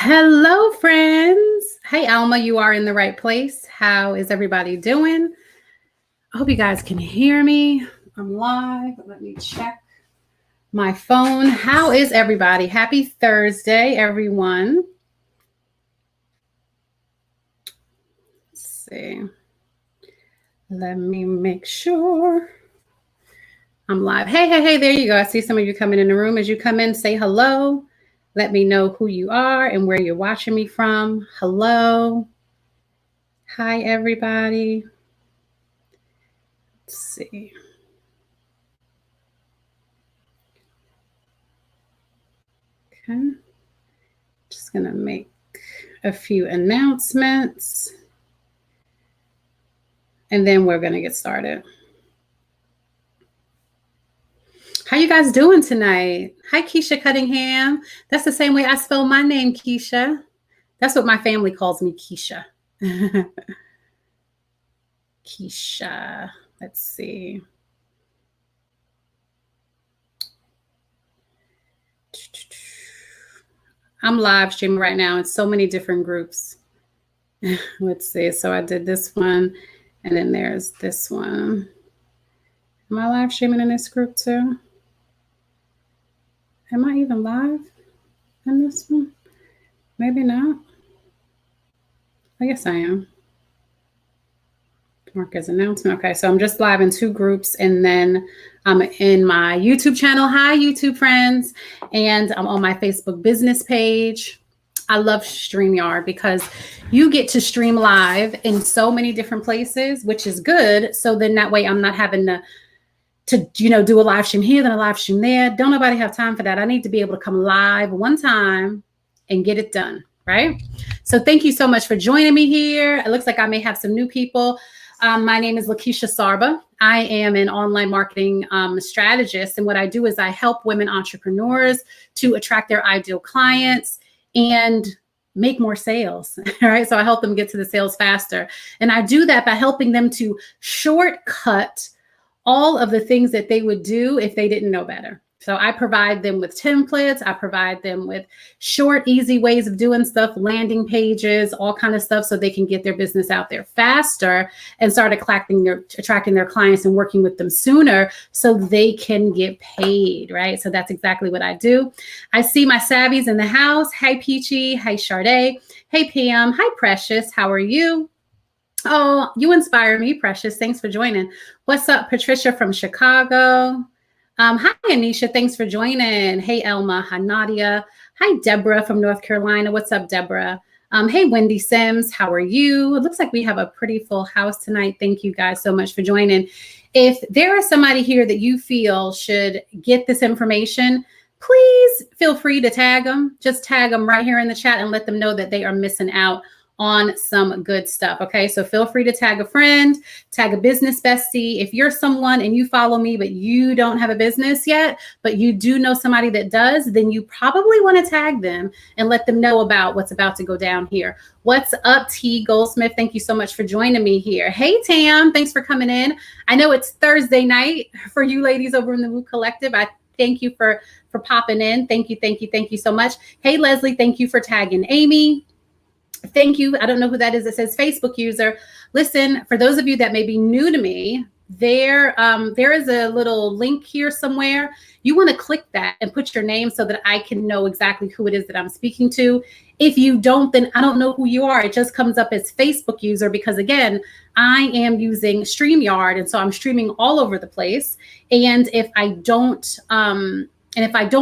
Hello, friends. Hey, Alma, you are in the right place. How is everybody doing? I hope you guys can hear me. I'm live. Let me check my phone. How is everybody? Happy Thursday, everyone. Let's see. Let me make sure I'm live. Hey, there you go. I see some of you coming in the room. As you come in, say hello. Let me know who you are and where you're watching me from. Hello. Hi, everybody. Let's see. Okay. Just going to make a few announcements and then we're going to get started. How you guys doing tonight? Hi, Keisha Cunningham. That's the same way I spell my name, Keisha. That's what my family calls me, Keisha. Keisha. Let's see. I'm live streaming right now in so many different groups. Let's see. So I did this one, and then there's this one. Am I live streaming in this group too? Am I even live in this one? Maybe not. I guess I am. Mark as announcement. Okay, so I'm just live in two groups, and then I'm in my YouTube channel. Hi, YouTube friends. And I'm on my Facebook business page. I love StreamYard because you get to stream live in so many different places, which is good. So then that way I'm not having to do a live stream here, then a live stream there. Don't nobody have time for that. I need to be able to come live one time and get it done, right? So thank you so much for joining me here. It looks like I may have some new people. My name is Lakeisha Sarba. I am an online marketing strategist. And what I do is I help women entrepreneurs to attract their ideal clients and make more sales, all right? So I help them get to the sales faster. And I do that by helping them to shortcut all of the things that they would do if they didn't know better. So I provide them with templates. I provide them with short, easy ways of doing stuff, landing pages, all kind of stuff so they can get their business out there faster and start attracting their clients and working with them sooner so they can get paid, right? So that's exactly what I do. I see my savvies in the house. Hey, Peachy. Hey, Sade. Hey, Pam. Hi, Precious. How are you? Oh, you inspire me, Precious. Thanks for joining. What's up, Patricia from Chicago? Hi, Anisha. Thanks for joining. Hey, Elma. Hi, Nadia. Hi, Deborah from North Carolina. What's up, Deborah? Hey, Wendy Sims. How are you? It looks like we have a pretty full house tonight. Thank you guys so much for joining. If there is somebody here that you feel should get this information, please feel free to tag them. Just tag them right here in the chat and let them know that they are missing out on some good stuff. Okay, so feel free to tag a friend, tag a business bestie. If you're someone and you follow me, but you don't have a business yet, but you do know somebody that does, then you probably want to tag them and let them know about what's about to go down here. What's up, T Goldsmith? Thank you so much for joining me here. Hey, Tam, thanks for coming in. I know it's Thursday night for you ladies over in the Woo Collective. I thank you for popping in. Thank you so much. Hey, Leslie, thank you for tagging Amy. Thank you. I don't know who that is. It says Facebook user. Listen, for those of you that may be new to me, there is a little link here somewhere. You want to click that and put your name so that I can know exactly who it is that I'm speaking to. If you don't, then I don't know who you are. It just comes up as Facebook user because, again, I am using StreamYard, and so I'm streaming all over the place. And if I don't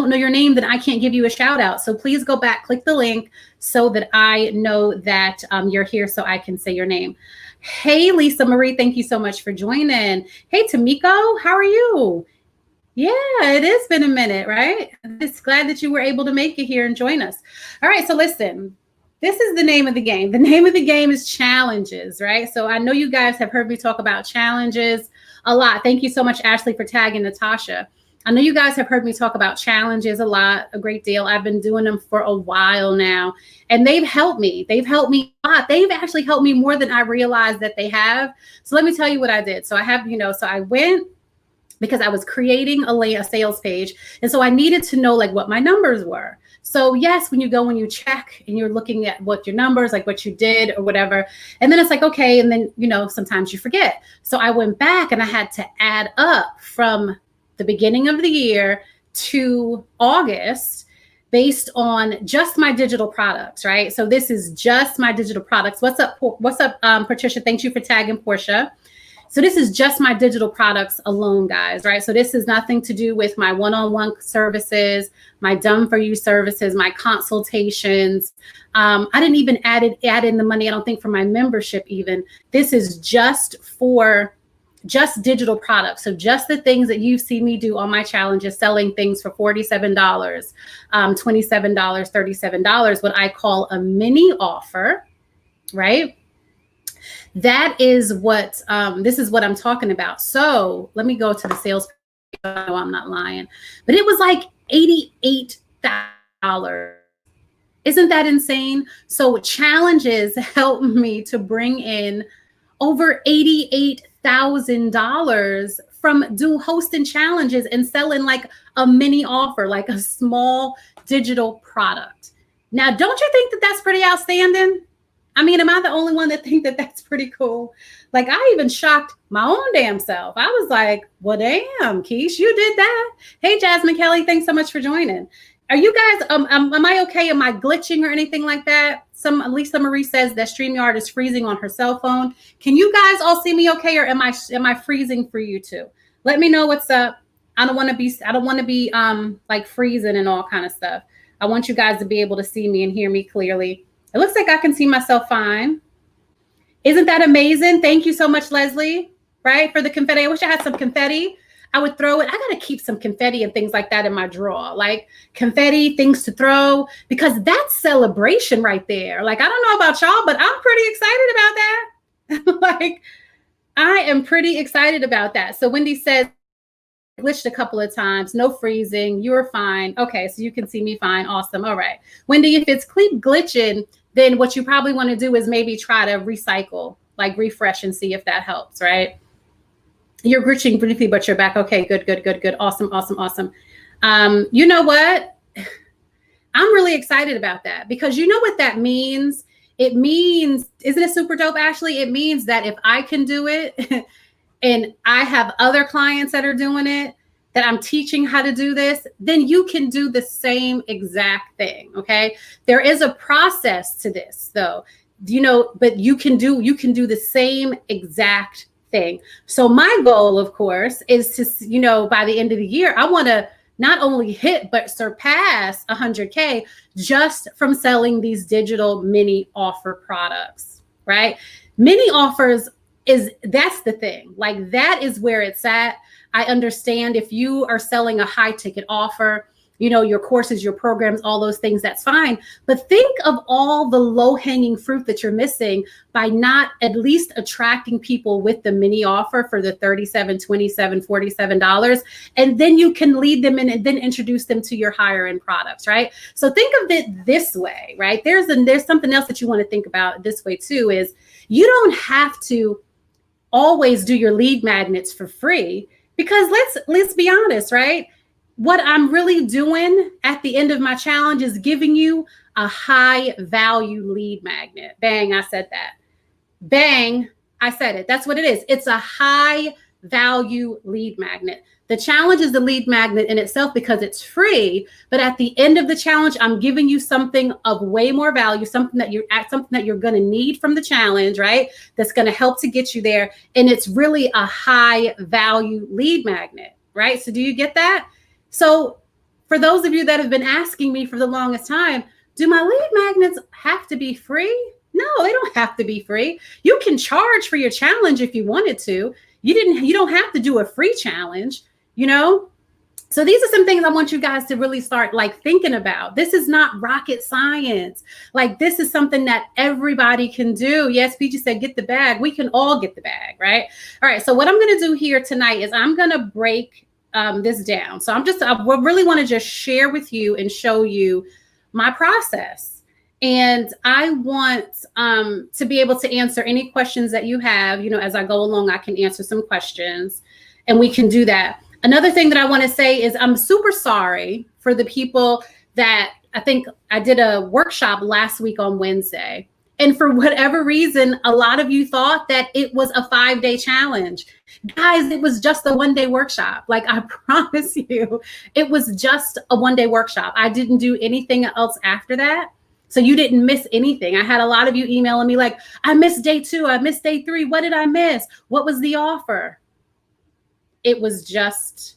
know your name, then I can't give you a shout out. So please go back, click the link so that I know that you're here so I can say your name. Hey, Lisa Marie, thank you so much for joining. Hey, Tamiko, how are you? Yeah, it has been a minute, right? I'm just glad that you were able to make it here and join us. All right, so listen, this is the name of the game. The name of the game is challenges, right? So I know you guys have heard me talk about challenges a lot. Thank you so much, Ashley, for tagging Natasha. I know you guys have heard me talk about challenges a great deal. I've been doing them for a while now, and they've helped me. They've helped me a lot. They've actually helped me more than I realized that they have. So let me tell you what I did. So I have, so I went because I was creating a sales page. And so I needed to know like what my numbers were. So yes, when you check and you're looking at what your numbers, like what you did or whatever, and then it's like, okay, and then, sometimes you forget. So I went back and I had to add up from the beginning of the year to August based on just my digital products, right? So this is just my digital products. What's up, Patricia? Thank you for tagging Portia. So this is just my digital products alone, guys, right? So this is nothing to do with my one-on-one services, my done for you services, my consultations. I didn't even add in the money, I don't think, for my membership even. This is just digital products. So just the things that you see me do on my challenges, selling things for $47, $27, $37, what I call a mini offer, right? That is what, this is what I'm talking about. So let me go to the sales page. I know I'm not lying, but it was like $88,000. Isn't that insane? So challenges helped me to bring in over $88,000 from hosting challenges and selling like a mini offer, like a small digital product. Now, don't you think that that's pretty outstanding? I mean, am I the only one that think that that's pretty cool? Like, I even shocked my own damn self. I was like, well, damn, Keish, you did that. Hey, Jasmine Kelly, thanks so much for joining. Are you guys, am I okay? Am I glitching or anything like that? Lisa Marie says that StreamYard is freezing on her cell phone. Can you guys all see me okay, or am I freezing for you too? Let me know what's up. I don't want to be like freezing and all kind of stuff. I want you guys to be able to see me and hear me clearly. It looks like I can see myself fine. Isn't that amazing? Thank you so much, Leslie, right? For the confetti. I wish I had some confetti. I would throw it. I got to keep some confetti and things like that in my drawer, like confetti, things to throw, because that's celebration right there. Like, I don't know about y'all, but I'm pretty excited about that. Like, I am pretty excited about that. So Wendy says, glitched a couple of times, no freezing, you're fine. Okay, so you can see me fine. Awesome. All right. Wendy, if it's glitching, then what you probably want to do is maybe try to recycle, like refresh and see if that helps, right? You're glitching briefly, but you're back. Okay, good. Awesome. You know what? I'm really excited about that, because you know what that means? It means, isn't it super dope, Ashley? It means that if I can do it and I have other clients that are doing it, that I'm teaching how to do this, then you can do the same exact thing, okay? There is a process to this though, but you can do the same exact thing. So my goal, of course, is to, by the end of the year, I want to not only hit, but surpass 100K just from selling these digital mini offer products, right? Mini offers that's the thing. Like, that is where it's at. I understand if you are selling a high ticket offer, your courses, your programs, all those things, that's fine. But think of all the low hanging fruit that you're missing by not at least attracting people with the mini offer for the $37, $27, $47. And then you can lead them in and then introduce them to your higher end products, right? So think of it this way, right? There's something else that you want to think about this way too, is you don't have to always do your lead magnets for free, because let's be honest, right? What I'm really doing at the end of my challenge is giving you a high value lead magnet. Bang, I said that. Bang, I said it. That's what it is. It's a high value lead magnet. The challenge is the lead magnet in itself because it's free, but at the end of the challenge, I'm giving you something of way more value, something that you're going to need from the challenge, right? That's going to help to get you there. And it's really a high value lead magnet, right? So do you get that? So for those of you that have been asking me for the longest time, do my lead magnets have to be free? No, they don't have to be free. You can charge for your challenge if you wanted to. You don't have to do a free challenge, So these are some things I want you guys to really start thinking about. This is not rocket science. This is something that everybody can do. Yes, Peachy said, get the bag. We can all get the bag, right? All right. So what I'm going to do here tonight is I'm going to break this down. So I really want to just share with you and show you my process. And I want to be able to answer any questions that you have. As I go along, I can answer some questions and we can do that. Another thing that I want to say is I'm super sorry for the people that I think I did a workshop last week on Wednesday. And for whatever reason, a lot of you thought that it was a 5-day challenge. Guys, it was just a 1-day workshop. Like, I promise you, it was just a 1-day workshop. I didn't do anything else after that. So you didn't miss anything. I had a lot of you emailing me like, I missed day 2. I missed day 3. What did I miss? What was the offer? It was just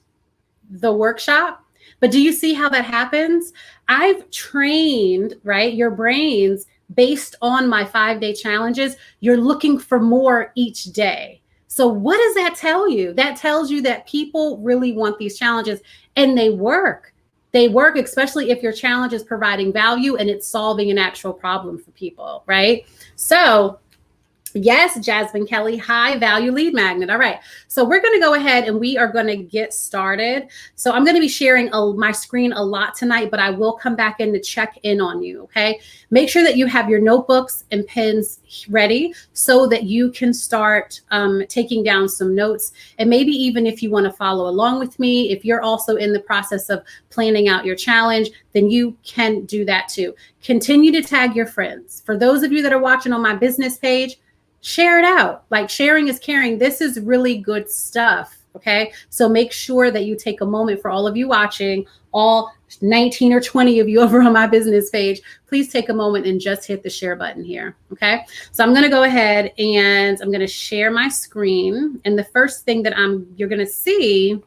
the workshop. But do you see how that happens? I've trained, right, your brains based on my 5-day challenges. You're looking for more each day. So what does that tell you? That tells you that people really want these challenges, and they work. They work, especially if your challenge is providing value and it's solving an actual problem for people, right? So yes, Jasmine Kelly, high value lead magnet. All right. So we're going to go ahead and we are going to get started. So I'm going to be sharing my screen a lot tonight, but I will come back in to check in on you. Okay. Make sure that you have your notebooks and pens ready so that you can start taking down some notes. And maybe even if you want to follow along with me, if you're also in the process of planning out your challenge, then you can do that too. Continue to tag your friends. For those of you that are watching on my business page, share it out. Like, sharing is caring. This is really good stuff. Okay. So make sure that you take a moment, for all of you watching, all 19 or 20 of you over on my business page, please take a moment and just hit the share button here. Okay. So I'm going to go ahead and I'm going to share my screen. And the first thing that you're going to see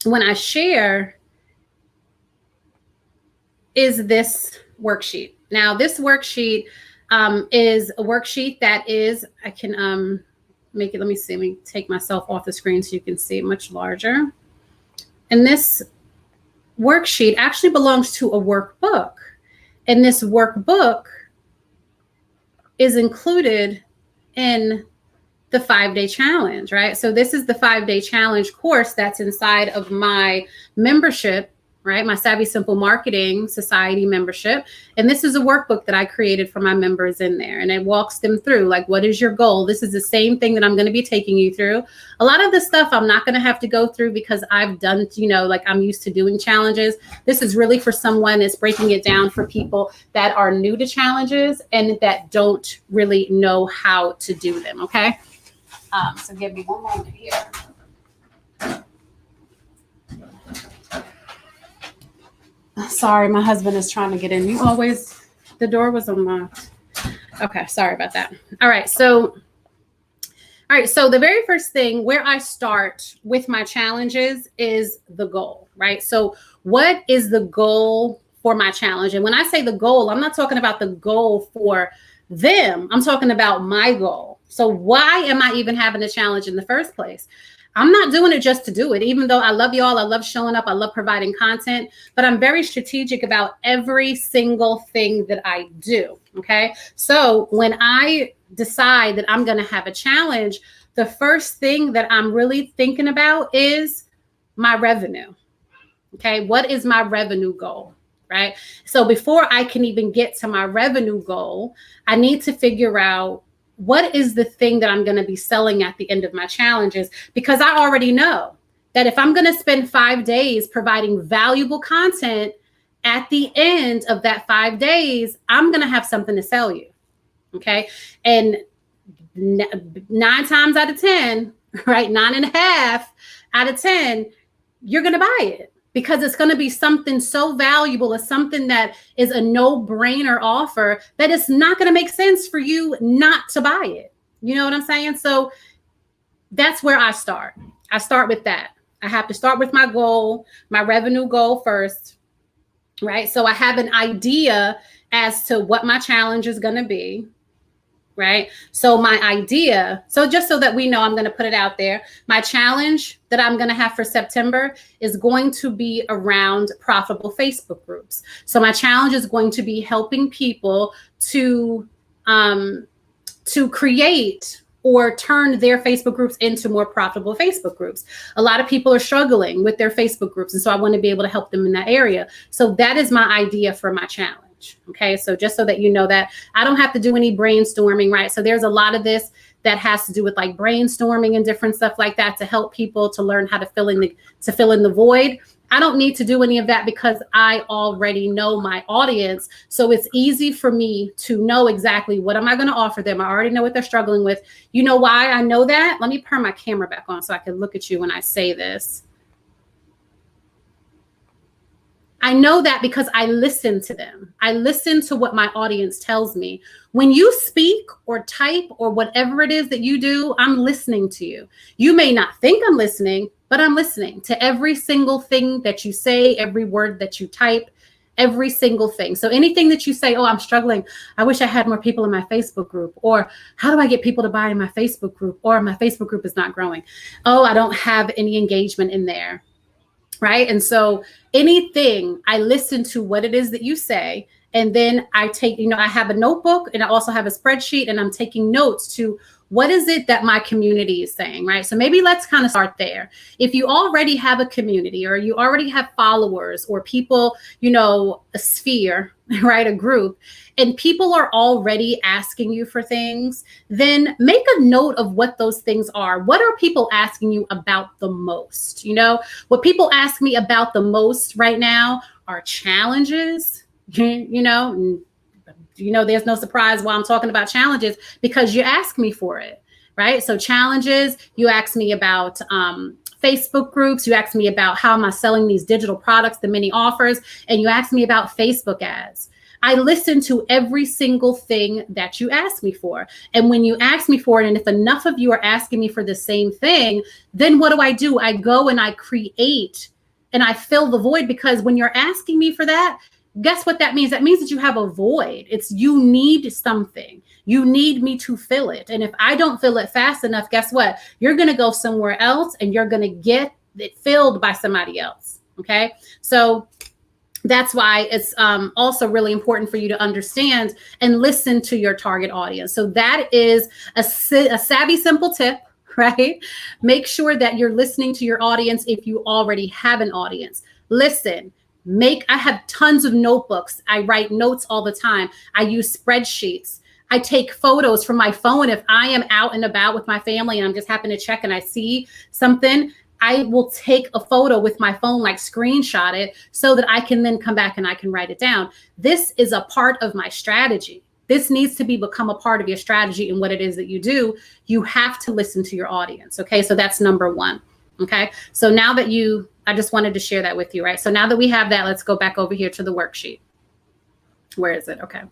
when I share is this worksheet. Now, this worksheet is a worksheet that is, I can make it, let me see, let me take myself off the screen so you can see it much larger. And this worksheet actually belongs to a workbook. And this workbook is included in the 5-day challenge, right? So this is the 5-day challenge course that's inside of my membership, right? My Savvy Simple Marketing Society membership. And this is a workbook that I created for my members in there. And it walks them through, like, what is your goal? This is the same thing that I'm going to be taking you through. A lot of the stuff I'm not going to have to go through because I've done, like, I'm used to doing challenges. This is really for someone that's breaking it down for people that are new to challenges and that don't really know how to do them. Okay. So give me one moment here. Sorry, my husband is trying to get in. The door was unlocked. Okay, sorry about that. All right, so the very first thing where I start with my challenges is the goal, right? So what is the goal for my challenge? And when I say the goal, I'm not talking about the goal for them. I'm talking about my goal. So why am I even having a challenge in the first place? I'm not doing it just to do it, even though I love y'all. I love showing up. I love providing content, but I'm very strategic about every single thing that I do. Okay. So when I decide that I'm going to have a challenge, the first thing that I'm really thinking about is my revenue. Okay. What is my revenue goal? Right. So before I can even get to my revenue goal, I need to figure out what is the thing that I'm going to be selling at the end of my challenges? Because I already know that if I'm going to spend 5 days providing valuable content, at the end of that 5 days, I'm going to have something to sell you. Okay. And 9 times out of 10, right? 9.5 out of 10, you're going to buy it. Because it's going to be something so valuable, it's something that is a no-brainer offer that it's not going to make sense for you not to buy it. You know what I'm saying? So that's where I start. I start with that. I have to start with my goal, my revenue goal first, right? So I have an idea as to what my challenge is going to be. Right. So my idea, so just so that we know, I'm going to put it out there. My challenge that I'm going to have for September is going to be around profitable Facebook groups. So my challenge is going to be helping people to create or turn their Facebook groups into more profitable Facebook groups. A lot of people are struggling with their Facebook groups. And so I want to be able to help them in that area. So that is my idea for my challenge. Okay, so just so that you know that I don't have to do any brainstorming, right? So there's a lot of this that has to do with like brainstorming and different stuff like that to help people to learn how to fill in the void. I don't need to do any of that because I already know my audience. So it's easy for me to know exactly what am I going to offer them. I already know what they're struggling with. You know why I know that? Let me turn my camera back on so I can look at you when I say this. I know that because I listen to them. I listen to what my audience tells me. When you speak or type or whatever it is that you do, I'm listening to you. You may not think I'm listening, but I'm listening to every single thing that you say, every word that you type, every single thing. So anything that you say, oh, I'm struggling. I wish I had more people in my Facebook group. Or how do I get people to buy in my Facebook group? Or my Facebook group is not growing. Oh, I don't have any engagement in there. Right. And so anything, I listen to what it is that you say. And then I take, I have a notebook and I also have a spreadsheet and I'm taking notes to what is it that my community is saying, right? So maybe let's kind of start there. If you already have a community or you already have followers or people, a sphere, right, a group, and people are already asking you for things, then make a note of what those things are. What are people asking you about the most? What people ask me about the most right now are challenges, there's no surprise why I'm talking about challenges because you ask me for it, right? So challenges, you ask me about Facebook groups, you ask me about how am I selling these digital products, the mini offers, and you ask me about Facebook ads. I listen to every single thing that you ask me for. And when you ask me for it, and if enough of you are asking me for the same thing, then what do? I go and I create and I fill the void, because when you're asking me for that, guess what that means? That means that you have a void. It's you need something. You need me to fill it. And if I don't fill it fast enough, guess what? You're going to go somewhere else and you're going to get it filled by somebody else. Okay. So that's why it's also really important for you to understand and listen to your target audience. So that is a savvy, simple tip, right? Make sure that you're listening to your audience if you already have an audience. Listen. I have tons of notebooks. I write notes all the time. I use spreadsheets. I take photos from my phone. If I am out and about with my family and I'm just happen to check and I see something, I will take a photo with my phone, like screenshot it so that I can then come back and I can write it down. This is a part of my strategy. This needs to become a part of your strategy and what it is that you do. You have to listen to your audience. Okay. So that's number one. Okay. So now that I just wanted to share that with you, right? So now that we have that, let's go back over here to the worksheet. Where is it? Okay. All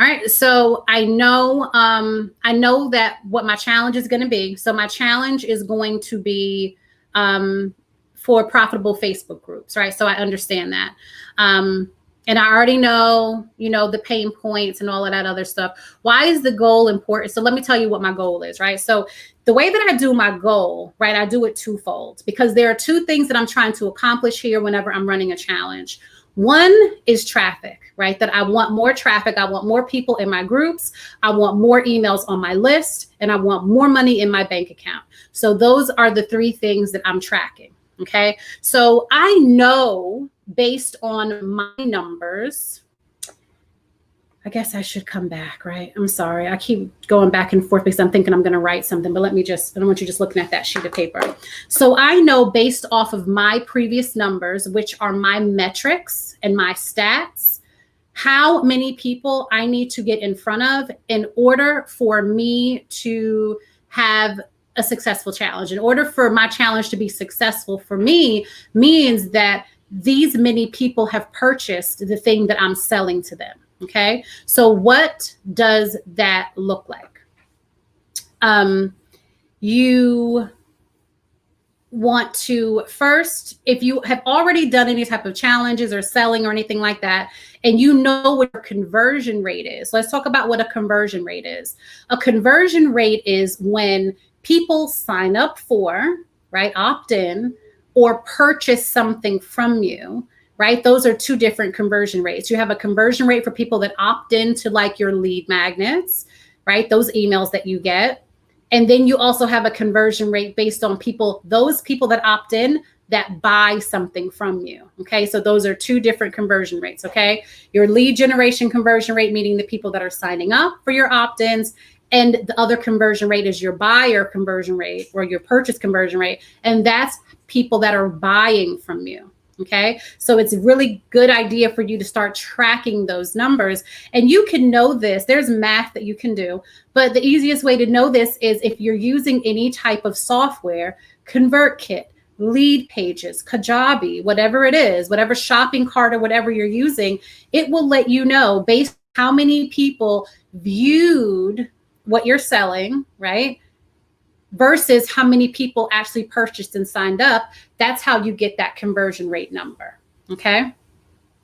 right. So I know that what my challenge is going to be. So my challenge is going to be for profitable Facebook groups, right? So I understand that. And I already know, the pain points and all of that other stuff. Why is the goal important? So let me tell you what my goal is, right? So the way that I do my goal, right, I do it twofold because there are two things that I'm trying to accomplish here whenever I'm running a challenge. One is traffic, right? That I want more traffic. I want more people in my groups. I want more emails on my list, and I want more money in my bank account. So those are the three things that I'm tracking. Okay. So I know based on my numbers, I guess I should come back, right? I'm sorry. I keep going back and forth because I'm thinking I'm going to write something, but I don't want you just looking at that sheet of paper. So I know based off of my previous numbers, which are my metrics and my stats, how many people I need to get in front of in order for me to have a successful challenge. In order for my challenge to be successful for me means that these many people have purchased the thing that I'm selling to them. Okay. So what does that look like? You want to first, if you have already done any type of challenges or selling or anything like that, and you know what your conversion rate is, let's talk about what a conversion rate is. A conversion rate is when people sign up for, right, opt in or purchase something from you, right? Those are two different conversion rates. You have a conversion rate for people that opt into like your lead magnets, right? Those emails that you get. And then you also have a conversion rate based on those people that opt in that buy something from you. Okay. So those are two different conversion rates. Okay. Your lead generation conversion rate, meaning the people that are signing up for your opt-ins, And the other conversion rate is your buyer conversion rate or your purchase conversion rate. And that's people that are buying from you. Okay. So it's a really good idea for you to start tracking those numbers. And you can know this. There's math that you can do. But the easiest way to know this is if you're using any type of software, ConvertKit, Lead Pages, Kajabi, whatever it is, whatever shopping cart or whatever you're using, it will let you know based on how many people viewed what you're selling, right? Versus how many people actually purchased and signed up. That's how you get that conversion rate number. Okay.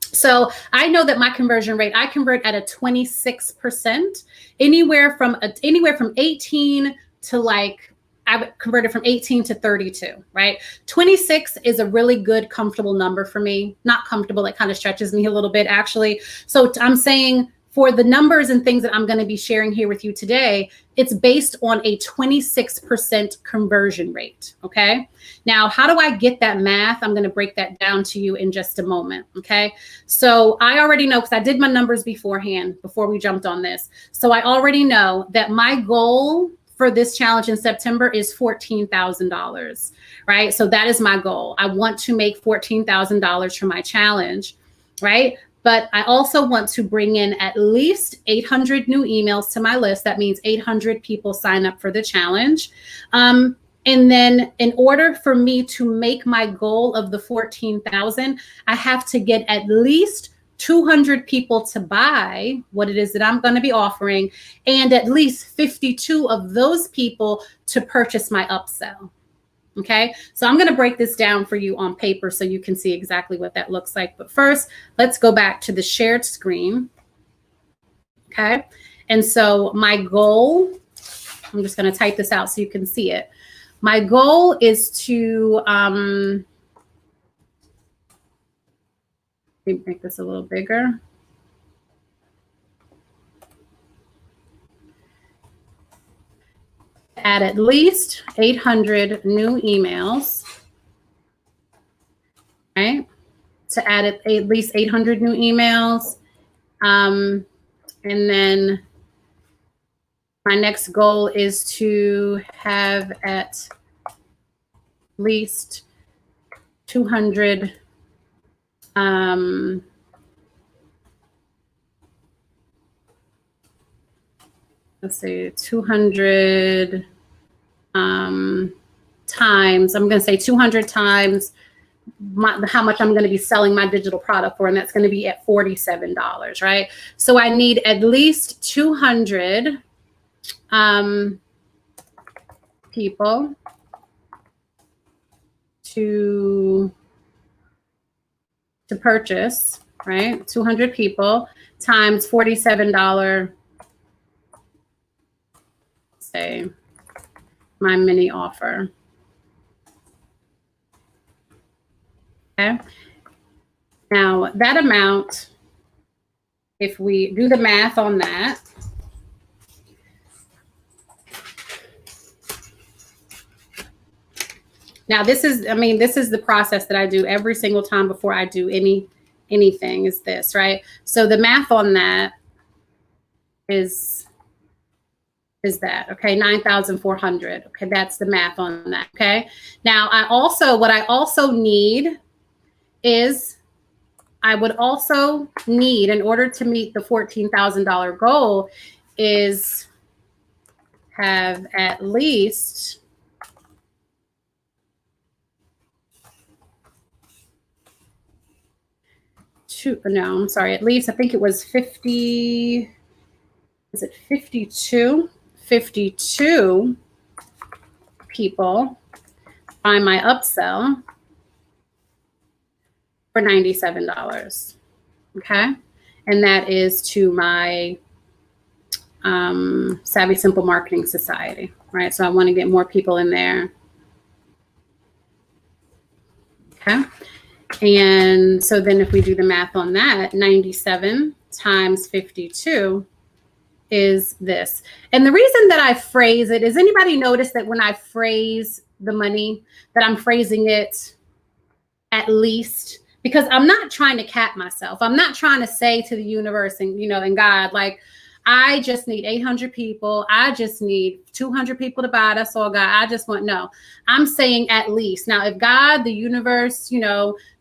So I know that my conversion rate, I convert at a 26%, anywhere from 18 to like, I've converted from 18 to 32, right? 26 is a really good, comfortable number for me. Not comfortable, it kind of stretches me a little bit actually. So I'm saying for the numbers and things that I'm going to be sharing here with you today, it's based on a 26% conversion rate. Okay. Now, how do I get that math? I'm going to break that down to you in just a moment. Okay. So I already know, because I did my numbers beforehand before we jumped on this. So I already know that my goal for this challenge in September is $14,000, right? So that is my goal. I want to make $14,000 for my challenge, right? But I also want to bring in at least 800 new emails to my list. That means 800 people sign up for the challenge. And then in order for me to make my goal of the 14,000, I have to get at least 200 people to buy what it is that I'm going to be offering, and at least 52 of those people to purchase my upsell. Okay, so I'm going to break this down for you on paper so you can see exactly what that looks like. But first, let's go back to the shared screen. Okay, and so my goal, I'm just going to type this out so you can see it. My goal is to, let me make this a little bigger. Add at least 800 new emails, right? To add at least 800 new emails. And then my next goal is to have at least 200 let's see, 200 times, I'm going to say 200 times how much I'm going to be selling my digital product for, and that's going to be at $47, right? So I need at least 200 people to purchase, right? 200 people times $47, say, my mini offer. Okay. Now that amount, if we do the math on that, now this is, I mean, this is the process that I do every single time before I do anything is this, right? So the math on that is that, okay, 9,400. Okay, that's the math on that, okay? Now, what I also need is, I would also need, in order to meet the $14,000 goal, is have at least at least, I think it was 50, is it 52? 52 people buy my upsell for $97. Okay. And that is to my Savvy Simple Marketing Society, right? So I want to get more people in there. Okay. And so then if we do the math on that, 97 times 52 is this. And the reason that I phrase it is, anybody notice that when I phrase the money, that I'm phrasing it at least? Because I'm not trying to cap myself. I'm not trying to say to the universe and, and God, like, I just need 800 people. I just need 200 people to buy. That's all, God. I just want, no, I'm saying at least. Now, if God, the universe,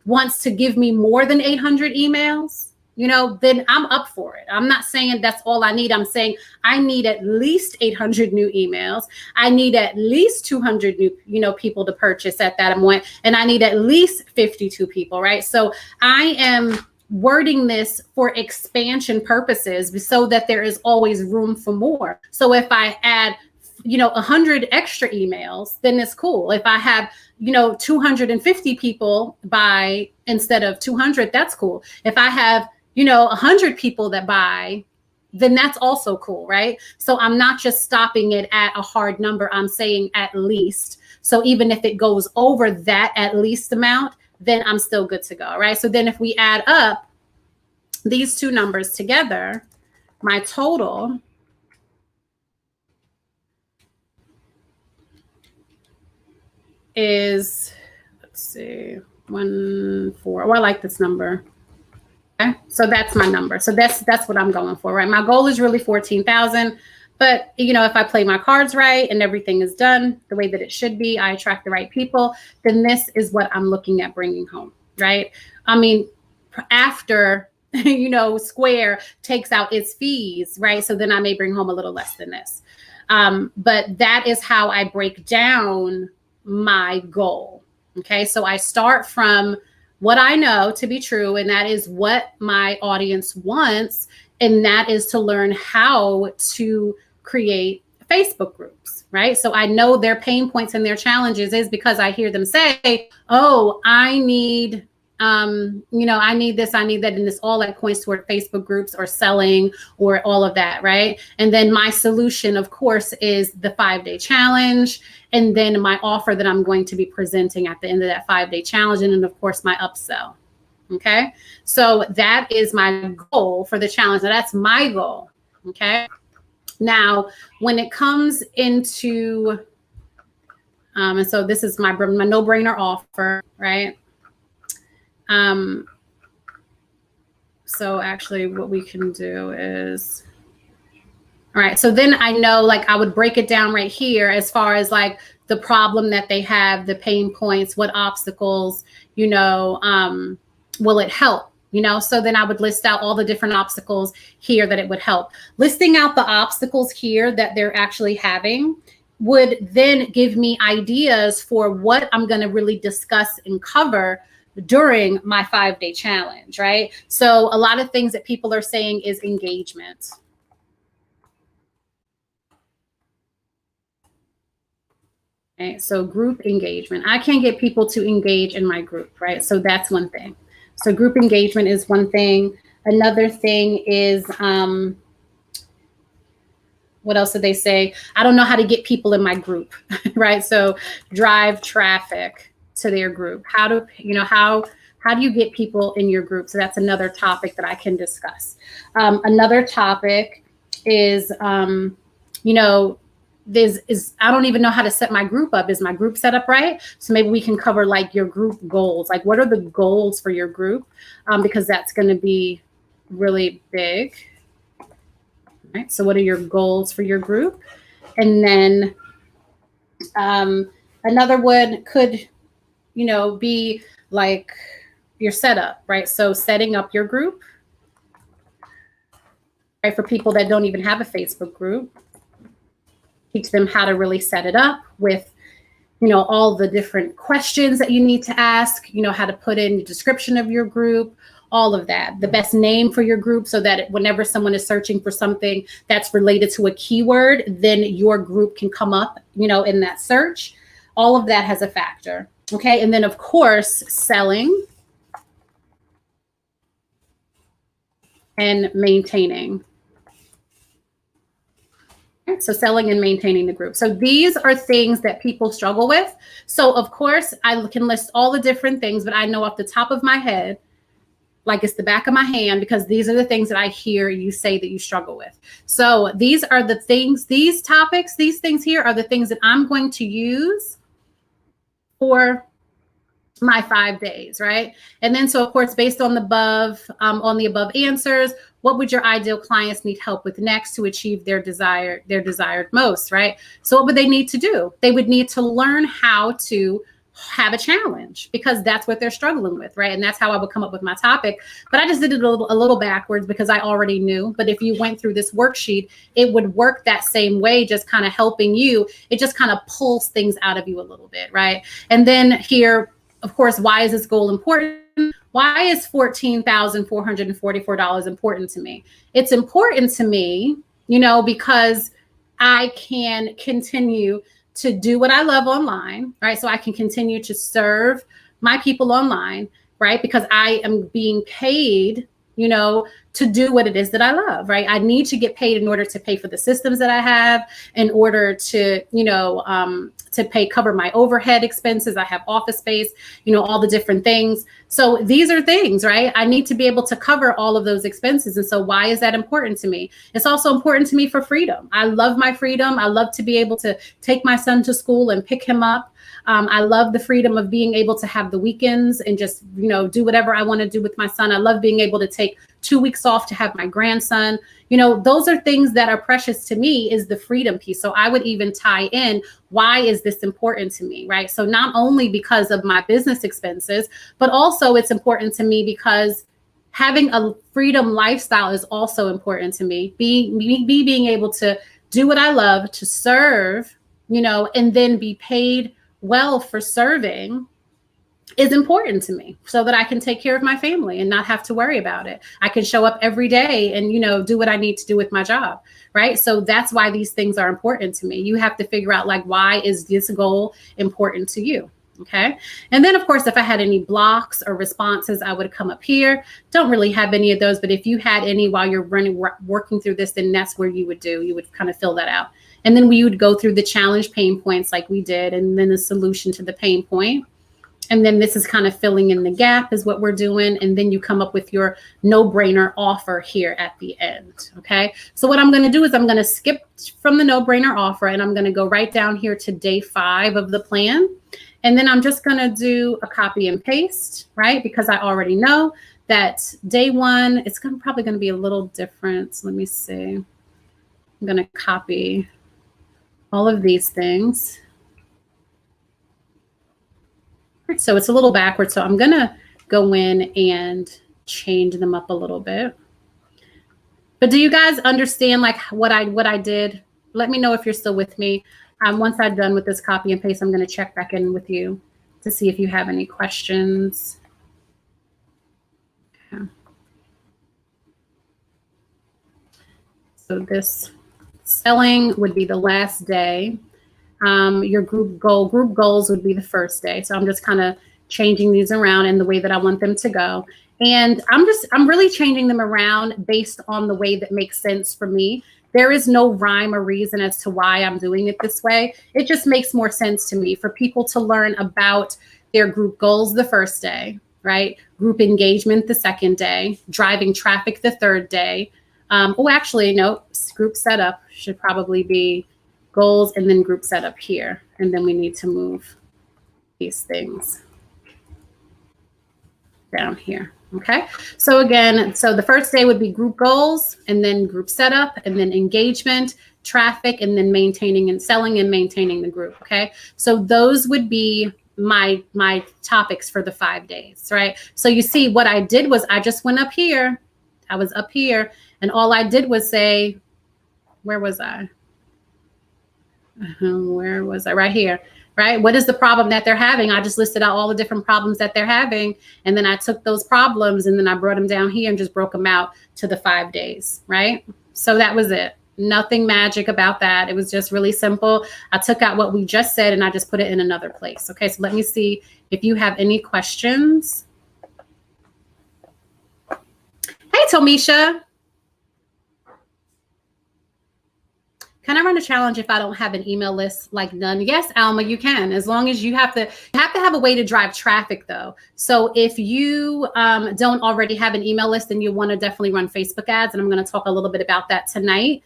wants to give me more than 800 emails, then I'm up for it. I'm not saying that's all I need. I'm saying I need at least 800 new emails. I need at least 200 new, people to purchase at that amount. And I need at least 52 people, right? So I am wording this for expansion purposes so that there is always room for more. So if I add 100 extra emails, then it's cool. If I have 250 people buy instead of 200, that's cool. If I have 100 people that buy, then that's also cool, right? So I'm not just stopping it at a hard number. I'm saying at least. So even if it goes over that at least amount, then I'm still good to go, right? So then if we add up these two numbers together, my total is, let's see, 1, 4. Oh, I like this number. Okay, so that's my number. So that's what I'm going for, right? My goal is really 14,000. But, if I play my cards right and everything is done the way that it should be, I attract the right people, then this is what I'm looking at bringing home, right? I mean, after, Square takes out its fees, right? So then I may bring home a little less than this. But that is how I break down my goal. Okay, so I start from what I know to be true, and that is what my audience wants, and that is to learn how to create Facebook groups, right? So I know their pain points and their challenges is because I hear them say, oh, I need, I need this, I need that. And this all like points toward Facebook groups or selling or all of that, right? And then my solution, of course, is the 5-day challenge. And then my offer that I'm going to be presenting at the end of that 5-day challenge. And then, of course, my upsell. Okay. So that is my goal for the challenge. Now, that's my goal. Okay. Now, when it comes into, and so this is my no-brainer offer, right? So actually what we can do is, all right, so then I know, like, I would break it down right here as far as like the problem that they have, the pain points, what obstacles, will it help? So then I would list out all the different obstacles here that it would help. Listing out the obstacles here that they're actually having would then give me ideas for what I'm going to really discuss and cover during my 5-day challenge, right? So a lot of things that people are saying is engagement. Okay, so group engagement. I can't get people to engage in my group, right? So that's one thing. So group engagement is one thing. Another thing is, what else did they say? I don't know how to get people in my group, right? So drive traffic to their group. How do you get people in your group? So that's another topic that I can discuss. Another topic is, I don't even know how to set my group up. Is my group set up right? So maybe we can cover like your group goals. Like, what are the goals for your group? Because that's going to be really big. All right. So what are your goals for your group? And then another one could, be like your setup, right? So setting up your group, right? For people that don't even have a Facebook group, teach them how to really set it up with, all the different questions that you need to ask, how to put in the description of your group, all of that, the best name for your group so that whenever someone is searching for something that's related to a keyword, then your group can come up, in that search. All of that has a factor. Okay. And then of course, selling and maintaining. So selling and maintaining the group. So these are things that people struggle with. So of course I can list all the different things, but I know off the top of my head, like it's the back of my hand, because these are the things that I hear you say that you struggle with. So these are the things, these topics, these things here are the things that I'm going to use for my 5 days, right? And then, so of course, based on the above answers, what would your ideal clients need help with next to achieve their desired most, right? So what would they need to do? They would need to learn how to have a challenge, because that's what they're struggling with, right? And that's how I would come up with my topic. But I just did it a little backwards because I already knew. But if you went through this worksheet, it would work that same way, just kind of helping you. It just kind of pulls things out of you a little bit, right? And then here, of course, why is this goal important? Why is $14,444 important to me? It's important to me, because I can continue to do what I love online, right? So I can continue to serve my people online, right? Because I am being paid, to do what it is that I love, right? I need to get paid in order to pay for the systems that I have, in order to, cover my overhead expenses. I have office space, all the different things. So these are things, right? I need to be able to cover all of those expenses. And so why is that important to me? It's also important to me for freedom. I love my freedom. I love to be able to take my son to school and pick him up. I love the freedom of being able to have the weekends and just, do whatever I want to do with my son. I love being able to take 2 weeks off to have my grandson. Those are things that are precious to me, is the freedom piece. So I would even tie in, why is this important to me, right? So not only because of my business expenses, but also it's important to me because having a freedom lifestyle is also important to me. Being able to do what I love, to serve, and then be paid well for serving is important to me, so that I can take care of my family and not have to worry about it. I can show up every day and, do what I need to do with my job, right? So that's why these things are important to me. You have to figure out, like, why is this goal important to you? Okay. And then, of course, if I had any blocks or responses, I would come up here. Don't really have any of those, but if you had any while you're working through this, then that's where you would kind of fill that out. And then we would go through the challenge pain points like we did, and then the solution to the pain point. And then this is kind of filling in the gap is what we're doing. And then you come up with your no-brainer offer here at the end. Okay. So what I'm going to do is I'm going to skip from the no-brainer offer, and I'm going to go right down here to day 5 of the plan. And then I'm just going to do a copy and paste, right? Because I already know that day 1, it's probably going to be a little different. So let me see. I'm going to copy all of these things. So it's a little backwards. So I'm going to go in and change them up a little bit. But do you guys understand like what I did? Let me know if you're still with me. Once I'm done with this copy and paste, I'm going to check back in with you to see if you have any questions. Okay. So this selling would be the last day. Your group goals would be the first day. So I'm just kind of changing these around in the way that I want them to go. And I'm really changing them around based on the way that makes sense for me. There is no rhyme or reason as to why I'm doing it this way. It just makes more sense to me for people to learn about their group goals the first day, right? Group engagement the second day, driving traffic the third day. Actually, no, group setup should probably be goals and then group setup here. And then we need to move these things down here. Okay. So again, so the first day would be group goals, and then group setup, and then engagement, traffic, and then maintaining and selling and maintaining the group. Okay. So those would be my topics for the 5 days, right? So you see what I did was I just went up here. I was up here, and all I did was say, where was I? Where was I? Right here. Right? What is the problem that they're having? I just listed out all the different problems that they're having. And then I took those problems and then I brought them down here and just broke them out to the 5 days. Right? So that was it. Nothing magic about that. It was just really simple. I took out what we just said and I just put it in another place. Okay. So let me see if you have any questions. Hey, Tomisha. Can I run a challenge if I don't have an email list like none? Yes, Alma, you can, as long as you have to have a way to drive traffic though. So if you don't already have an email list, then you want to definitely run Facebook ads. And I'm going to talk a little bit about that tonight.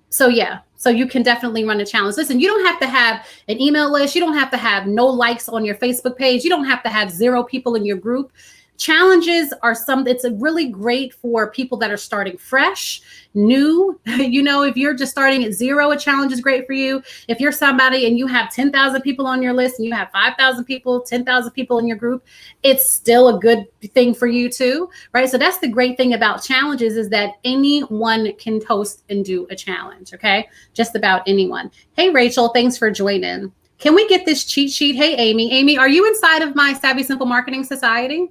So yeah, so you can definitely run a challenge. Listen, you don't have to have an email list. You don't have to have no likes on your Facebook page. You don't have to have 0 people in your group. Challenges are it's a really great for people that are starting fresh, new. You know, if you're just starting at 0, a challenge is great for you. If you're somebody and you have 10,000 people on your list and you have 5,000 people, 10,000 people in your group, it's still a good thing for you too, right? So that's the great thing about challenges, is that anyone can host and do a challenge, okay? Just about anyone. Hey, Rachel, thanks for joining. Can we get this cheat sheet? Hey, Amy. Amy, are you inside of my Savvy Simple Marketing Society?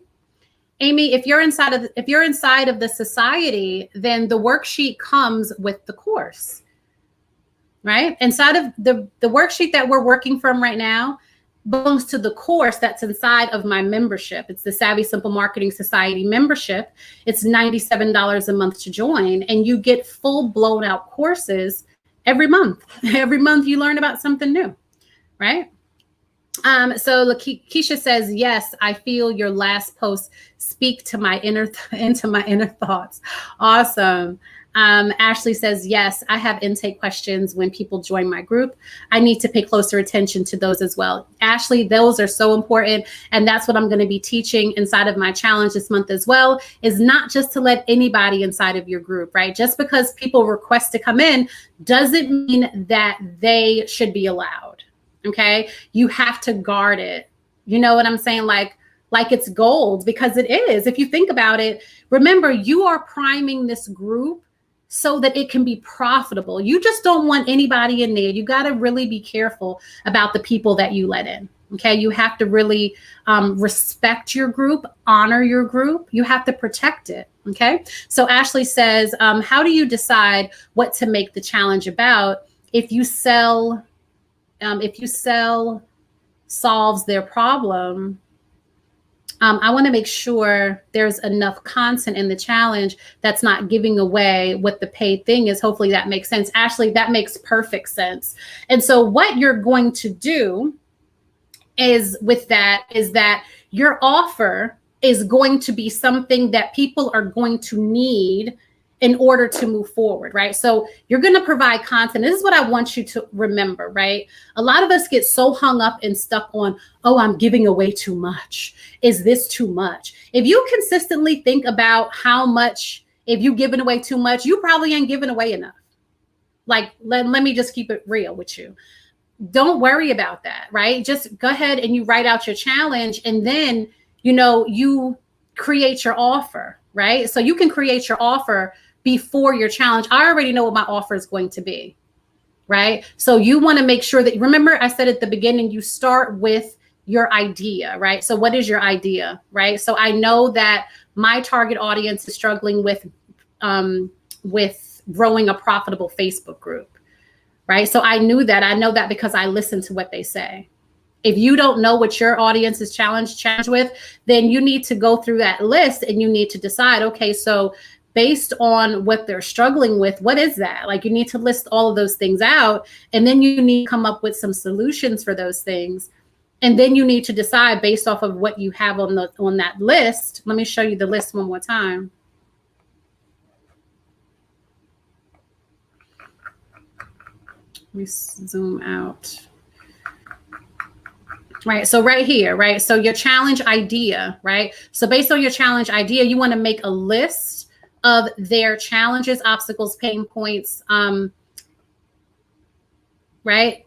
Amy, if you're inside of the society, then the worksheet comes with the course, right? Inside of the worksheet that we're working from right now belongs to the course that's inside of my membership. It's the Savvy Simple Marketing Society membership. It's $97 a month to join, and you get full blown out courses every month. Every month you learn about something new, right? So Keisha says, yes, I feel your last post speak to my inner thoughts. Awesome. Ashley says, yes, I have intake questions when people join my group. I need to pay closer attention to those as well. Ashley, those are so important. And that's what I'm going to be teaching inside of my challenge this month as well, is not just to let anybody inside of your group, right? Just because people request to come in doesn't mean that they should be allowed. Okay. You have to guard it. You know what I'm saying? Like it's gold, because it is. If you think about it, remember, you are priming this group so that it can be profitable. You just don't want anybody in there. You got to really be careful about the people that you let in. Okay. You have to really respect your group, honor your group. You have to protect it. Okay. So Ashley says, how do you decide what to make the challenge about? If you sell solves their problem, I want to make sure there's enough content in the challenge that's not giving away what the paid thing is. Hopefully that makes sense. Ashley, that makes perfect sense. And so what you're going to do is that your offer is going to be something that people are going to need in order to move forward, right? So you're going to provide content. This is what I want you to remember, right? A lot of us get so hung up and stuck on, oh, I'm giving away too much. Is this too much? If you consistently think about how much, if you're giving away too much, you probably ain't giving away enough. Like, let me just keep it real with you. Don't worry about that, right? Just go ahead and you write out your challenge, and then, you create your offer, right? So you can create your offer before your challenge. I already know what my offer is going to be, right? So you want to make sure that, remember I said at the beginning, you start with your idea, right? So what is your idea, right? So I know that my target audience is struggling with growing a profitable Facebook group, right? So I know that because I listen to what they say. If you don't know what your audience is challenged with, then you need to go through that list and you need to decide, okay, so based on what they're struggling with, what is that? Like, you need to list all of those things out, and then you need to come up with some solutions for those things. And then you need to decide based off of what you have on that list. Let me show you the list one more time. Let me zoom out. Right. So right here, right. So your challenge idea, right. So based on your challenge idea, you want to make a list of their challenges, obstacles, pain points. Right.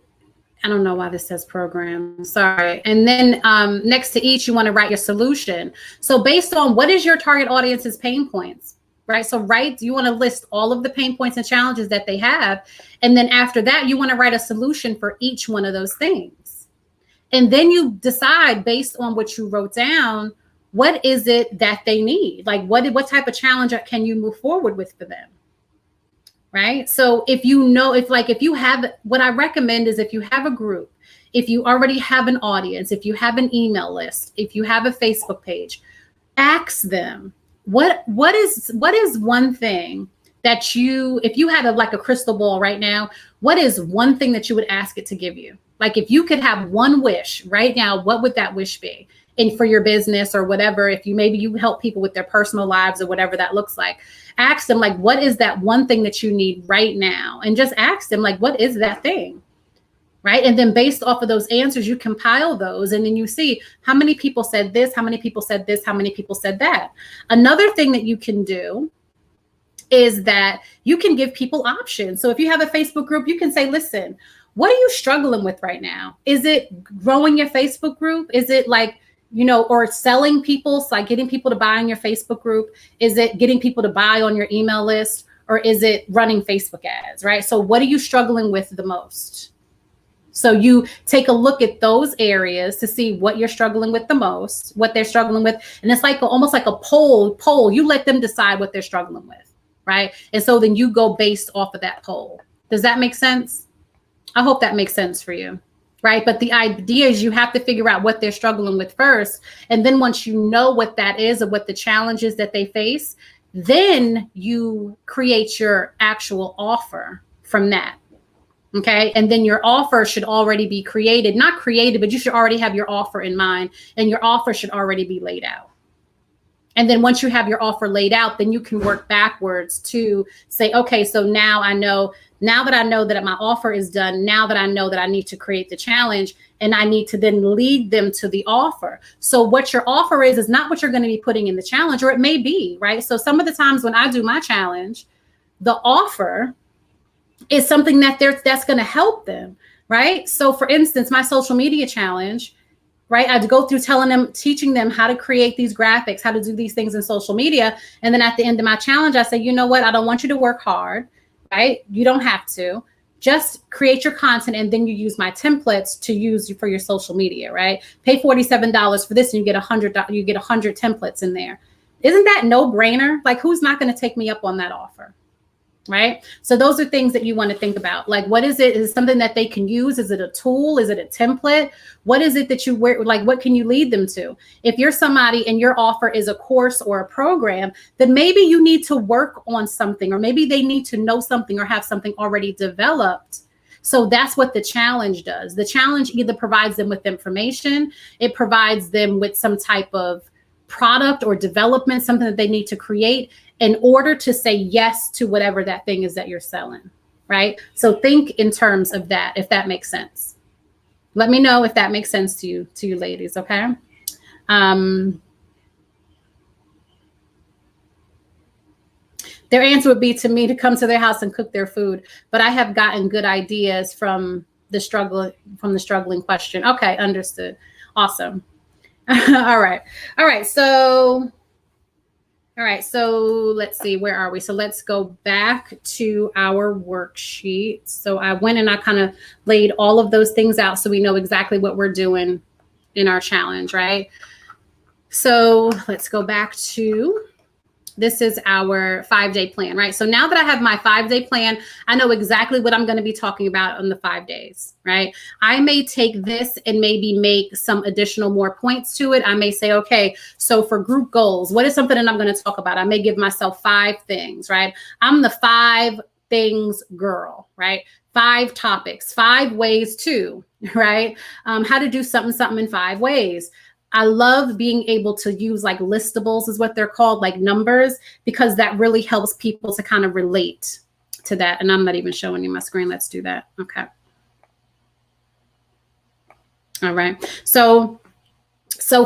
I don't know why this says program. Sorry. And then next to each, you want to write your solution. So based on what is your target audience's pain points, right? So you want to list all of the pain points and challenges that they have. And then after that, you want to write a solution for each one of those things. And then you decide based on what you wrote down, what is it that they need? Like what type of challenge can you move forward with for them? Right. So if you have, what I recommend is if you have a group, if you already have an audience, if you have an email list, if you have a Facebook page, ask them, what is one thing that if you had a crystal ball right now, what is one thing that you would ask it to give you? Like if you could have one wish right now, what would that wish be? and for your business or whatever, if you maybe you help people with their personal lives or whatever that looks like, ask them like, what is that one thing that you need right now? And just ask them like, what is that thing? Right. And then based off of those answers, you compile those and then you see how many people said this, how many people said this, how many people said that. Another thing that you can do is that you can give people options. So if you have a Facebook group, you can say, listen, what are you struggling with right now? Is it growing your Facebook group? Is it like, or selling people, so like getting people to buy on your Facebook group? Is it getting people to buy on your email list? Or is it running Facebook ads, right? So what are you struggling with the most? So you take a look at those areas to see what you're struggling with the most, what they're struggling with. And it's like almost like a poll. You let them decide what they're struggling with, right? And so then you go based off of that poll. Does that make sense? I hope that makes sense for you, right? But the idea is you have to figure out what they're struggling with first. And then once you know what that is or what the challenges that they face, then you create your actual offer from that. Okay. And then your offer should already be created, not created, but you should already have your offer in mind, and your offer should already be laid out. And then once you have your offer laid out, then you can work backwards to say, okay, so now that I know that my offer is done, now that I know that I need to create the challenge, and I need to then lead them to the offer. So what your offer is not what you're going to be putting in the challenge, or it may be, right? So some of the times when I do my challenge, the offer is something that's going to help them, right? So for instance, my social media challenge, right? I'd go through teaching them how to create these graphics, how to do these things in social media. And then at the end of my challenge, I say, you know what? I don't want you to work hard, right? You don't have to. Just create your content, and then you use my templates to use for your social media, right? Pay $47 for this, and you get 100 templates in there. Isn't that no brainer? Like, who's not going to take me up on that offer? Right? So those are things that you want to think about. Like, what is it? Is it something that they can use? Is it a tool? Is it a template? What is it that you wear? Like, what can you lead them to? If you're somebody and your offer is a course or a program, then maybe you need to work on something, or maybe they need to know something or have something already developed. So that's what the challenge does. The challenge either provides them with information, it provides them with some type of product or development, something that they need to create in order to say yes to whatever that thing is that you're selling, right? So think in terms of that, if that makes sense. Let me know if that makes sense to you ladies, okay? Their answer would be to me to come to their house and cook their food, but I have gotten good ideas from the struggling question. Okay, understood. Awesome. All right. So let's see, where are we? So let's go back to our worksheet. So I went and I kind of laid all of those things out so we know exactly what we're doing in our challenge, right? So let's go back to, this is our 5-day plan, right? So now that I have my 5-day plan, I know exactly what I'm going to be talking about on the 5 days, right? I may take this and maybe make some additional more points to it. I may say, okay, so for group goals, what is something that I'm going to talk about? I may give myself 5 things, right? I'm the 5 things girl, right? 5 topics, 5 ways to, right? How to do something in 5 ways. I love being able to use like listables is what they're called, like numbers, because that really helps people to kind of relate to that. And I'm not even showing you my screen. Let's do that. Okay. All right. So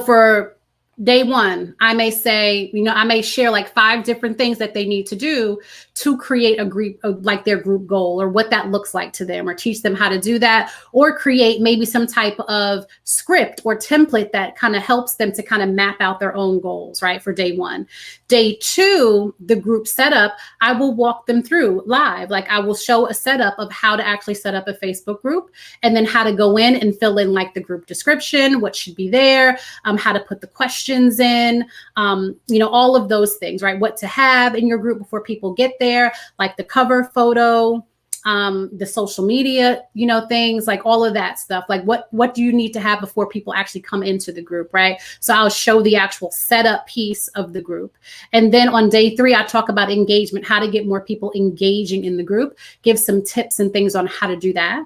for day 1, I may say, I may share like 5 different things that they need to do to create a group, like their group goal, or what that looks like to them, or teach them how to do that, or create maybe some type of script or template that kind of helps them to kind of map out their own goals, right? For day 1. Day 2, the group setup, I will walk them through live. Like I will show a setup of how to actually set up a Facebook group, and then how to go in and fill in like the group description, what should be there, how to put the questions in, all of those things, right? What to have in your group before people get there, like the cover photo, the social media, things like all of that stuff. Like what do you need to have before people actually come into the group, right? So I'll show the actual setup piece of the group. And then on day 3, I talk about engagement, how to get more people engaging in the group, give some tips and things on how to do that.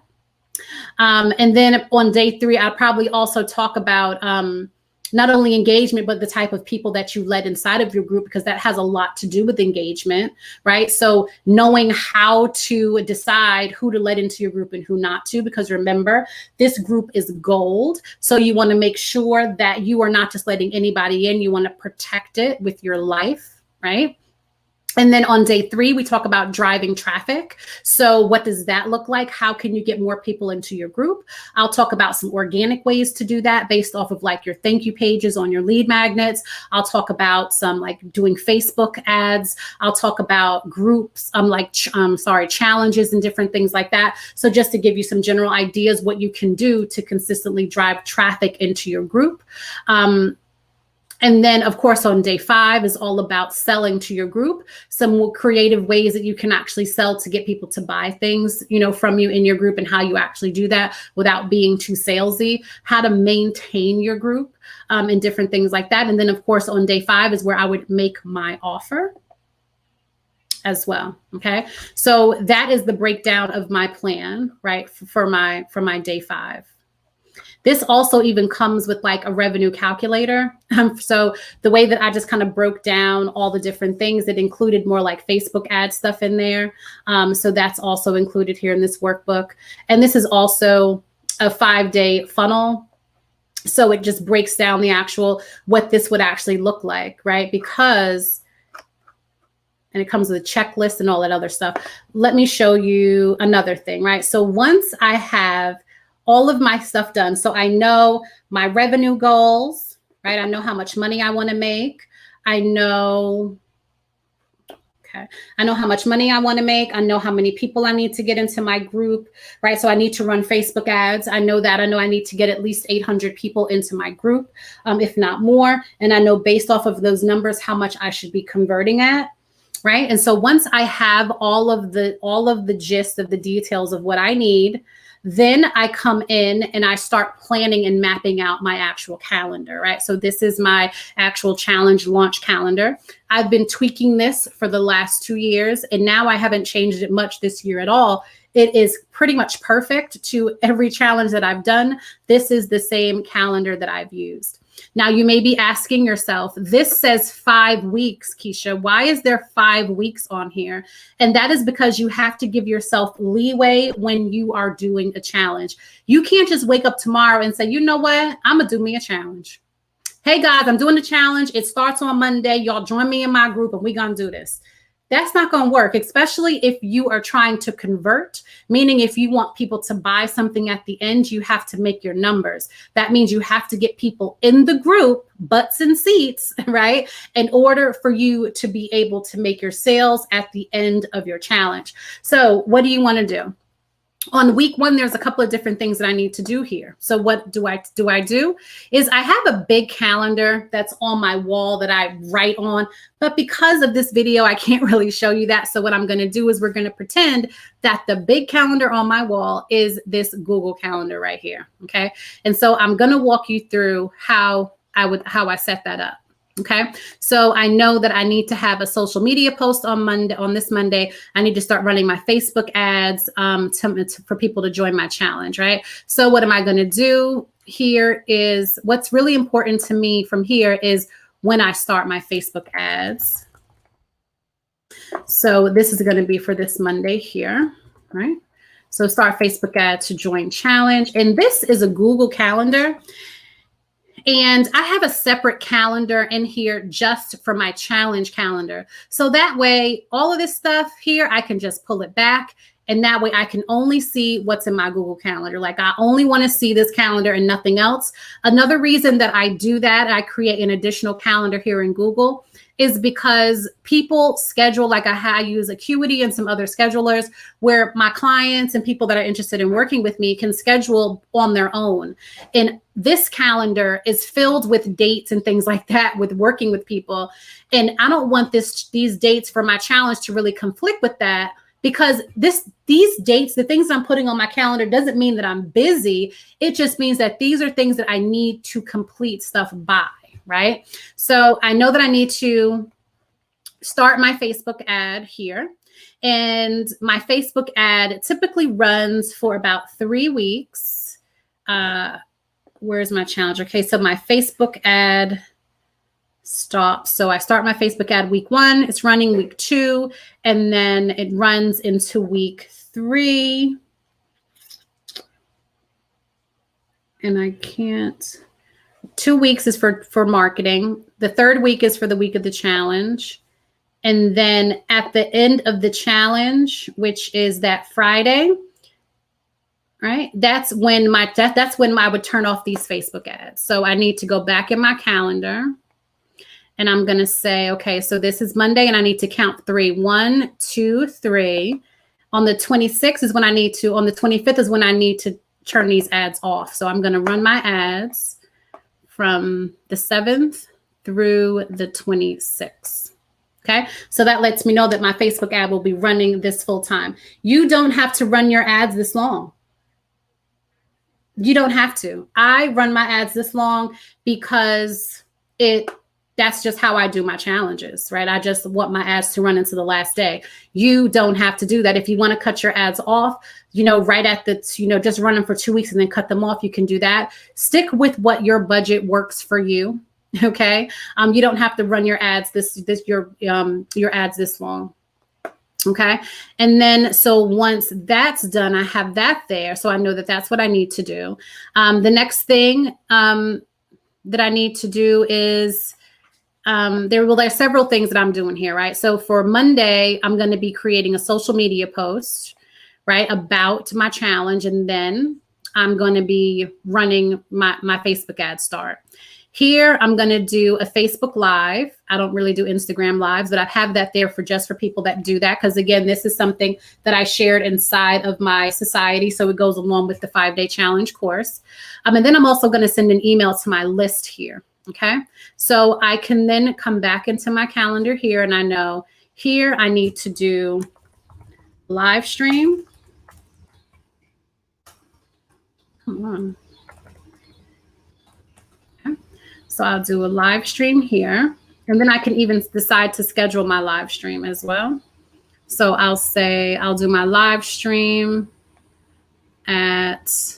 And then on day 3, I'll probably also talk about, not only engagement, but the type of people that you let inside of your group, because that has a lot to do with engagement, right? So knowing how to decide who to let into your group and who not to, because remember, this group is gold. So you want to make sure that you are not just letting anybody in. You want to protect it with your life, right? And then on day 3, we talk about driving traffic. So what does that look like? How can you get more people into your group? I'll talk about some organic ways to do that based off of like your thank you pages on your lead magnets. I'll talk about some like doing Facebook ads. I'll talk about groups, challenges and different things like that. So just to give you some general ideas, what you can do to consistently drive traffic into your group. And then, of course, on day 5 is all about selling to your group, some more creative ways that you can actually sell to get people to buy things, from you in your group, and how you actually do that without being too salesy, how to maintain your group, and different things like that. And then, of course, on day 5 is where I would make my offer as well. Okay. So that is the breakdown of my plan, right? For my day 5. This also even comes with like a revenue calculator. So the way that I just kind of broke down all the different things, it included more like Facebook ad stuff in there. So that's also included here in this workbook. And this is also a 5-day funnel. So it just breaks down the actual, what this would actually look like, right? Because, and it comes with a checklist and all that other stuff. Let me show you another thing, right? So once I have all of my stuff done, so I know my revenue goals, right? I know how much money I want to make. I know how much money I want to make. I know how many people I need to get into my group, right? So I need to run Facebook ads. I know that. I know I need to get at least 800 people into my group, if not more. And I know based off of those numbers, how much I should be converting at, right? And so once I have all of the gist of the details of what I need, then I come in and I start planning and mapping out my actual calendar, right? So this is my actual challenge launch calendar. I've been tweaking this for the last 2 years, and now I haven't changed it much this year at all. It is pretty much perfect to every challenge that I've done. This is the same calendar that I've used. Now, you may be asking yourself, this says 5 weeks, Keisha. Why is there 5 weeks on here? And that is because you have to give yourself leeway when you are doing a challenge. You can't just wake up tomorrow and say, you know what? I'm going to do me a challenge. Hey, guys, I'm doing a challenge. It starts on Monday. Y'all join me in my group and we're going to do this. That's not going to work, especially if you are trying to convert, meaning if you want people to buy something at the end, you have to make your numbers. That means you have to get people in the group, butts and seats, right? In order for you to be able to make your sales at the end of your challenge. So what do you want to do? On week 1, there's a couple of different things that I need to do here. So what do I do is I have a big calendar that's on my wall that I write on, but because of this video, I can't really show you that. So what I'm going to do is we're going to pretend that the big calendar on my wall is this Google Calendar right here. Okay. And so I'm going to walk you through how I set that up. Okay, so I know that I need to have a social media post on this Monday. I need to start running my Facebook ads for people to join my challenge, right? So what am I going to do here is what's really important to me from here is when I start my Facebook ads. So this is going to be for this Monday here, right? So start Facebook ad to join challenge. And this is a Google Calendar. And I have a separate calendar in here just for my challenge calendar. So that way, all of this stuff here, I can just pull it back. And that way I can only see what's in my Google Calendar. Like I only want to see this calendar and nothing else. Another reason that I do that, I create an additional calendar here in Google, is because people schedule, like I use Acuity and some other schedulers where my clients and people that are interested in working with me can schedule on their own. And this calendar is filled with dates and things like that with working with people. And I don't want these dates for my challenge to really conflict with that, because these dates, the things I'm putting on my calendar, doesn't mean that I'm busy. It just means that these are things that I need to complete stuff by. Right? So I know that I need to start my Facebook ad here. And my Facebook ad typically runs for about 3 weeks. where's my challenge? Okay, so my Facebook ad stops. So I start my Facebook ad week 1, it's running week 2, and then it runs into week 3. And I can't, 2 weeks is for marketing. The 3rd week is for the week of the challenge. And then at the end of the challenge, which is that Friday, right? That's when I would turn off these Facebook ads. So I need to go back in my calendar and I'm going to say, okay, so this is Monday and I need to count 3. 1, 2, 3. On the 26th is when I need to, on the 25th is when I need to turn these ads off. So I'm going to run my ads from the 7th through the 26th. Okay, so that lets me know that my Facebook ad will be running this full time. You don't have to run your ads this long. You don't have to. I run my ads this long because that's just how I do my challenges, right? I just want my ads to run into the last day. You don't have to do that. If you want to cut your ads off, right at the, just run them for 2 weeks and then cut them off, you can do that. Stick with what your budget works for you. Okay. You don't have to run your ads your ads this long. Okay. And then, so once that's done, I have that there. So I know that that's what I need to do. The next thing that I need to do is, there's several things that I'm doing here, right? So for Monday, I'm going to be creating a social media post, right, about my challenge. And then I'm going to be running my Facebook ad start. Here, I'm going to do a Facebook Live. I don't really do Instagram Lives, but I have that there for people that do that. Because again, this is something that I shared inside of my society. So it goes along with the 5-day challenge course. And then I'm also going to send an email to my list here. Okay. So I can then come back into my calendar here and I know here I need to do live stream. Come on. So I'll do a live stream here, and then I can even decide to schedule my live stream as well. So I'll say I'll do my live stream at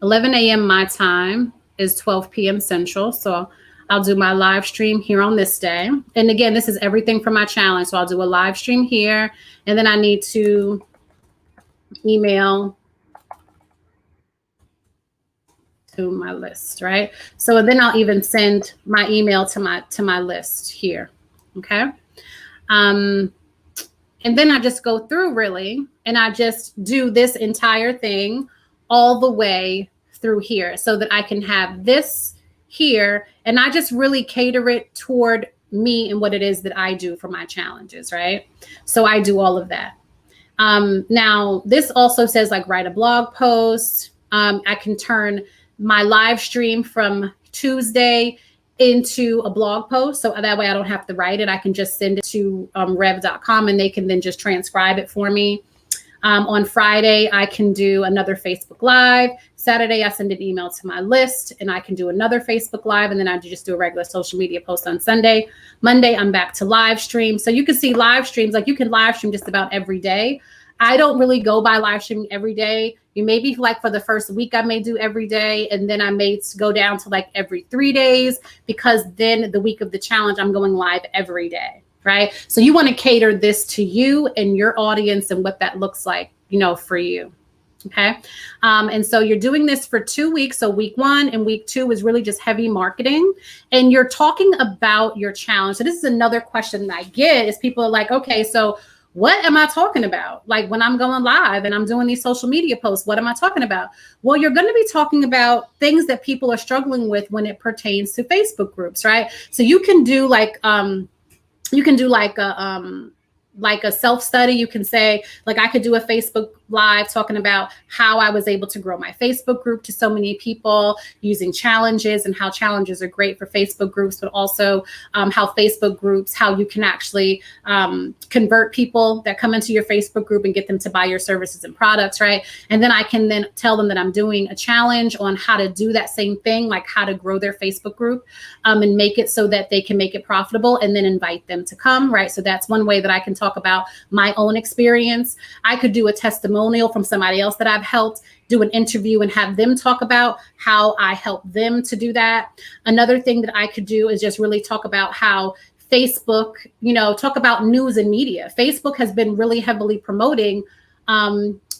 11 a.m. my time is 12 p.m. Central. So I'll do my live stream here on this day. And again, this is everything for my challenge. So I'll do a live stream here, and then I need to email to my list, right? So then I'll even send my email to my list here. Okay. And then I just go through really, and I just do this entire thing all the way through here so that I can have this here. And I just really cater it toward me and what it is that I do for my challenges, right? So I do all of that. Now this also says like write a blog post. I can turn my live stream from Tuesday into a blog post. So that way I don't have to write it. I can just send it to rev.com and they can then just transcribe it for me. On Friday, I can do another Facebook Live. Saturday, I send an email to my list and I can do another Facebook Live. And then I just do a regular social media post on Sunday. Monday, I'm back to live stream. So you can see live streams, like you can live stream just about every day. I don't really go by live streaming every day. You maybe like for the first week, I may do every day. And then I may go down to like every 3 days, because then the week of the challenge, I'm going live every day, right? So you want to cater this to you and your audience and what that looks like, for you. Okay. And so you're doing this for 2 weeks. So week 1 and week 2 is really just heavy marketing, and you're talking about your challenge. So this is another question that I get is people are like, okay, so what am I talking about? Like when I'm going live and I'm doing these social media posts, what am I talking about? Well, you're going to be talking about things that people are struggling with when it pertains to Facebook groups, right? So you can do like a self-study. You can say, like, I could do a Facebook Live talking about how I was able to grow my Facebook group to so many people using challenges, and how challenges are great for Facebook groups, but also how Facebook groups, how you can actually convert people that come into your Facebook group and get them to buy your services and products, right? And then I can then tell them that I'm doing a challenge on how to do that same thing, like how to grow their Facebook group and make it so that they can make it profitable, and then invite them to come, right? So that's one way that I can talk about my own experience. I could do a testimonial testimonial from somebody else that I've helped, do an interview and have them talk about how I help them to do that. Another thing that I could do is just really talk about how Facebook, talk about news and media. Facebook has been really heavily promoting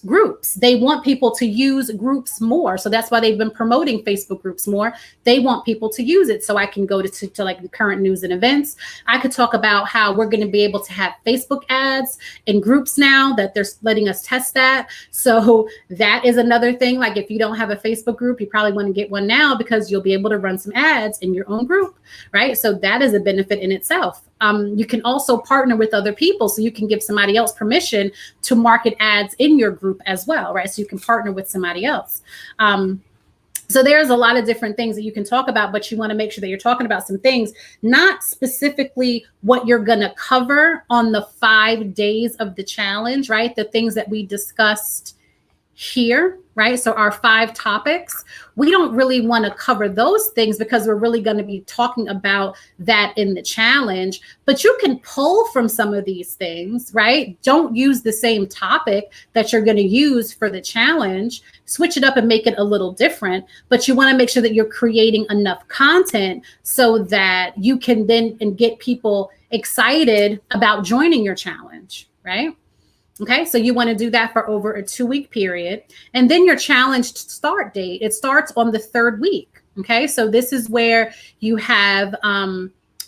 groups. They want people to use groups more. So that's why they've been promoting Facebook groups more. They want people to use it. So I can go to like the current news and events. I could talk about how we're going to be able to have Facebook ads in groups now, that they're letting us test that. So that is another thing. Like if you don't have a Facebook group, you probably want to get one now, because you'll be able to run some ads in your own group, right? So that is a benefit in itself. You can also partner with other people, so you can give somebody else permission to market ads in your group as well, right? So you can partner with somebody else. So there's a lot of different things that you can talk about, but you want to make sure that you're talking about some things, not specifically what you're going to cover on the 5 days of the challenge, right? The things that we discussed here, right? So our 5 topics, we don't really want to cover those things because we're really going to be talking about that in the challenge. But you can pull from some of these things, right? Don't use the same topic that you're going to use for the challenge. Switch it up and make it a little different. But you want to make sure that you're creating enough content so that you can then get people excited about joining your challenge, right? Okay, so you want to do that for over a 2-week period. And then your challenge start date, it starts on the 3rd week. Okay, so this is where you have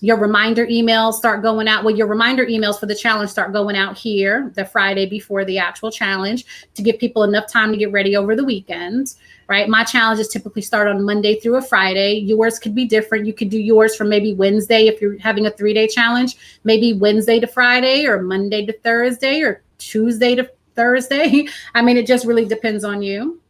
your reminder emails start going out. Well, your reminder emails for the challenge start going out here the Friday before the actual challenge, to give people enough time to get ready over the weekend, right? My challenges typically start on Monday through a Friday. Yours could be different. You could do yours from maybe Wednesday if you're having a 3-day challenge, maybe Wednesday to Friday, or Monday to Thursday, or Tuesday to Thursday. I mean, it just really depends on you.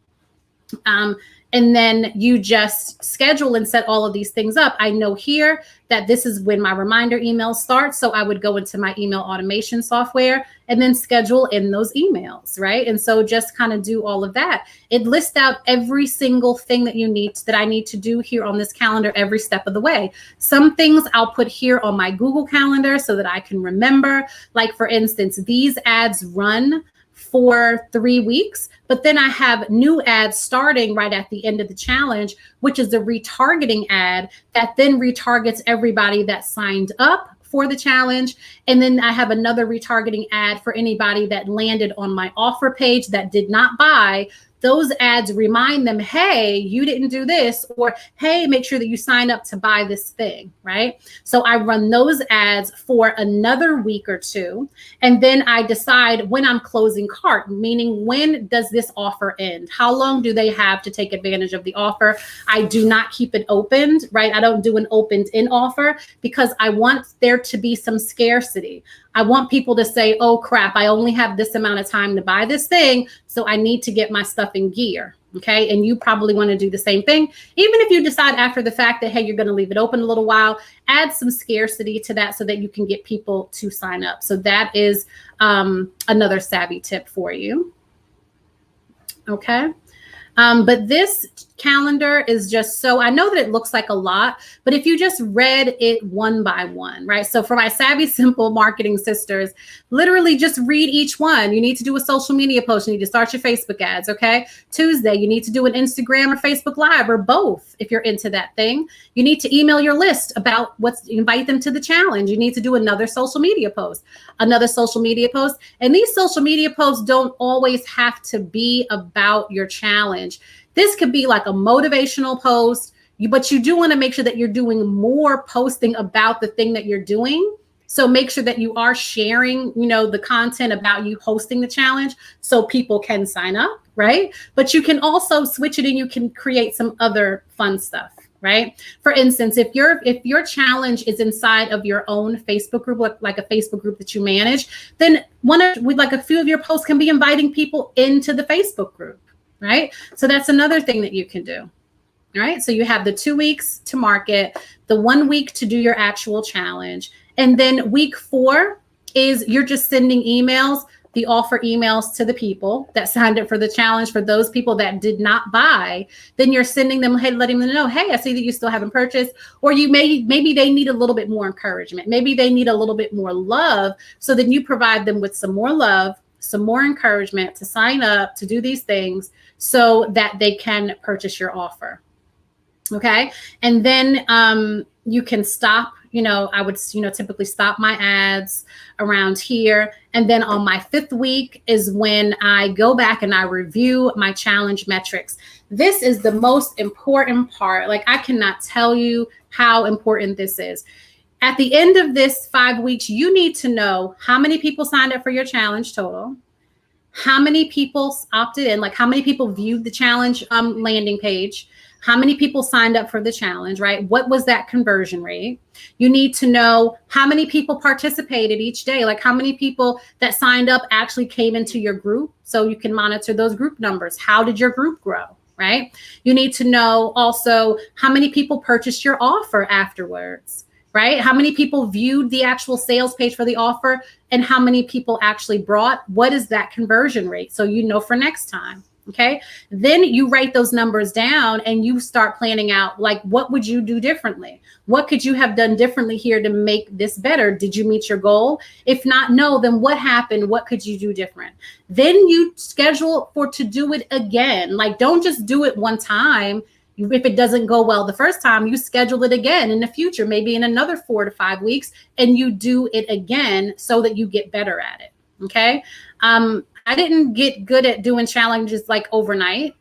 And then you just schedule and set all of these things up. I know here that this is when my reminder emails start. So I would go into my email automation software and then schedule in those emails, right? And so just kind of do all of that. It lists out every single thing that I need to do here on this calendar every step of the way. Some things I'll put here on my Google Calendar so that I can remember. Like for instance, these ads run for 3 weeks, but then I have new ads starting right at the end of the challenge, which is a retargeting ad that then retargets everybody that signed up for the challenge. And then I have another retargeting ad for anybody that landed on my offer page that did not buy. Those ads remind them, hey, you didn't do this, or hey, make sure that you sign up to buy this thing, right? So I run those ads for another week or 2. And then I decide when I'm closing cart, meaning when does this offer end? How long do they have to take advantage of the offer? I do not keep it opened, right? I don't do an opened in offer because I want there to be some scarcity. I want people to say, oh crap, I only have this amount of time to buy this thing, so I need to get my stuff in gear. Okay. And you probably want to do the same thing. Even if you decide after the fact that, hey, you're going to leave it open a little while, add some scarcity to that so that you can get people to sign up. So that is another savvy tip for you. Okay. But this calendar is just so, I know that it looks like a lot, but if you just read it one by one, right? So for my Savvy Simple Marketing sisters, literally just read each one. You need to do a social media post. You need to start your Facebook ads, okay? Tuesday, you need to do an Instagram or Facebook Live or both if you're into that thing. You need to email your list about invite them to the challenge. You need to do another social media post, another social media post. And these social media posts don't always have to be about your challenge. This could be like a motivational post, but you do want to make sure that you're doing more posting about the thing that you're doing. So make sure that you are sharing, the content about you hosting the challenge so people can sign up, right? But you can also switch it and you can create some other fun stuff, right? For instance, if your challenge is inside of your own Facebook group, like a Facebook group that you manage, then a few of your posts can be inviting people into the Facebook group. Right? So that's another thing that you can do. All right. So you have the 2 weeks to market, the 1 week to do your actual challenge. And then week 4 is you're just sending emails, the offer emails to the people that signed up for the challenge. For those people that did not buy, then you're sending them, hey, letting them know, hey, I see that you still haven't purchased, or maybe they need a little bit more encouragement. Maybe they need a little bit more love. So then you provide them with some more love some more encouragement to sign up, to do these things so that they can purchase your offer. Okay. And then you can stop, I would, typically stop my ads around here. And then on my 5th week is when I go back and I review my challenge metrics. This is the most important part. Like, I cannot tell you how important this is. At the end of this 5 weeks, you need to know how many people signed up for your challenge total, how many people opted in, like how many people viewed the challenge landing page, how many people signed up for the challenge, right? What was that conversion rate? You need to know how many people participated each day, like how many people that signed up actually came into your group, so you can monitor those group numbers. How did your group grow, right? You need to know also how many people purchased your offer afterwards, right? How many people viewed the actual sales page for the offer, and how many people actually brought? What is that conversion rate? So you know for next time. Okay. Then you write those numbers down and you start planning out, like, what would you do differently? What could you have done differently here to make this better? Did you meet your goal? If not, no, then what happened? What could you do different? Then you schedule to do it again. Like, don't just do it one time. If it doesn't go well the first time, you schedule it again in the future, maybe in another 4 to 5 weeks, and you do it again so that you get better at it. Okay. I didn't get good at doing challenges like overnight.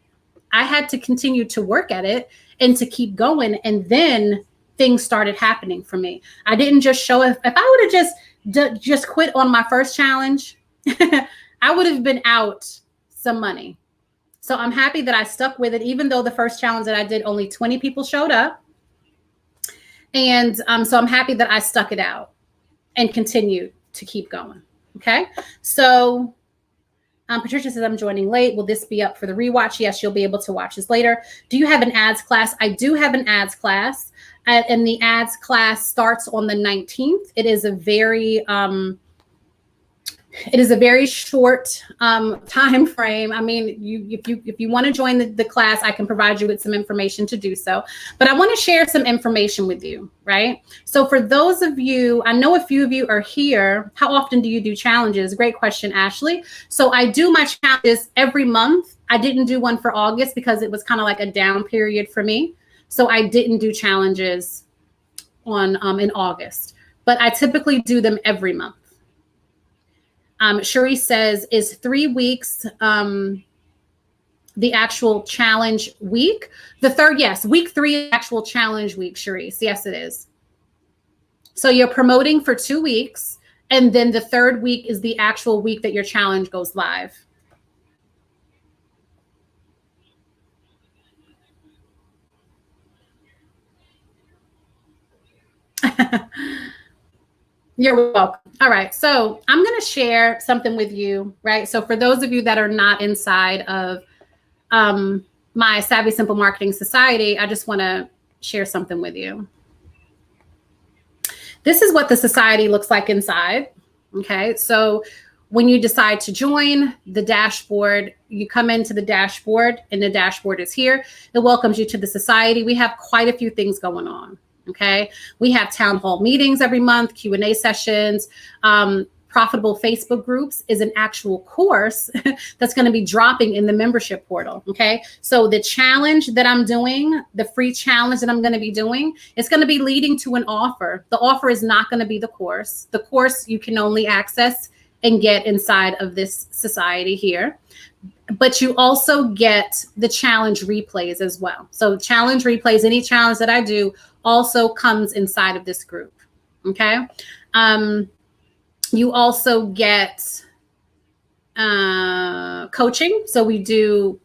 I had to continue to work at it and to keep going. And then things started happening for me. I didn't just show up. If I would have just quit on my first challenge, I would have been out some money. So I'm happy that I stuck with it, even though the first challenge that I did, only 20 people showed up. And so I'm happy that I stuck it out and continued to keep going. Okay. So Patricia says, I'm joining late. Will this be up for the rewatch? Yes, you'll be able to watch this later. Do you have an ads class? I do have an ads class. And the ads class starts on the 19th. It is a very short time frame. I mean, if you want to join the class, I can provide you with some information to do so. But I want to share some information with you, right? So for those of you, I know a few of you are here. How often do you do challenges? Great question, Ashley. So I do my challenges every month. I didn't do one for August because it was kind of like a down period for me. So I didn't do challenges in August, but I typically do them every month. Cherie says, is 3 weeks the actual challenge week? The third, yes. Week 3 actual challenge week, Cherie. Yes, it is. So you're promoting for 2 weeks, and then the 3rd week is the actual week that your challenge goes live. You're welcome. All right. So I'm going to share something with you, right? So for those of you that are not inside of my Savvy Simple Marketing Society, I just want to share something with you. This is what the society looks like inside. Okay. So when you decide to join the dashboard, you come into the dashboard, and the dashboard is here. It welcomes you to the society. We have quite a few things going on. Okay. We have town hall meetings every month, Q&A sessions. Profitable Facebook groups is an actual course that's going to be dropping in the membership portal. Okay. So the challenge that I'm doing, the free challenge that I'm going to be doing, it's going to be leading to an offer. The offer is not going to be the course. The course you can only access and get inside of this society here. But you also get the challenge replays as well. So challenge replays, any challenge that I do also comes inside of this group. Okay. You also get coaching. So we do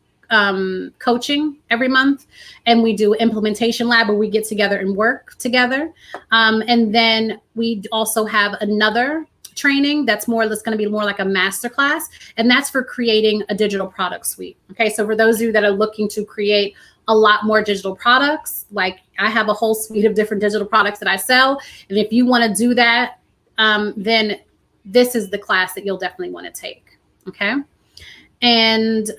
coaching every month, and we do implementation lab where we get together and work together. And then we also have another training that's going to be more like a masterclass, and that's for creating a digital product suite. Okay. So for those of you that are looking to create a lot more digital products, like I have a whole suite of different digital products that I sell. And if you want to do that, then this is the class that you'll definitely want to take. Okay. And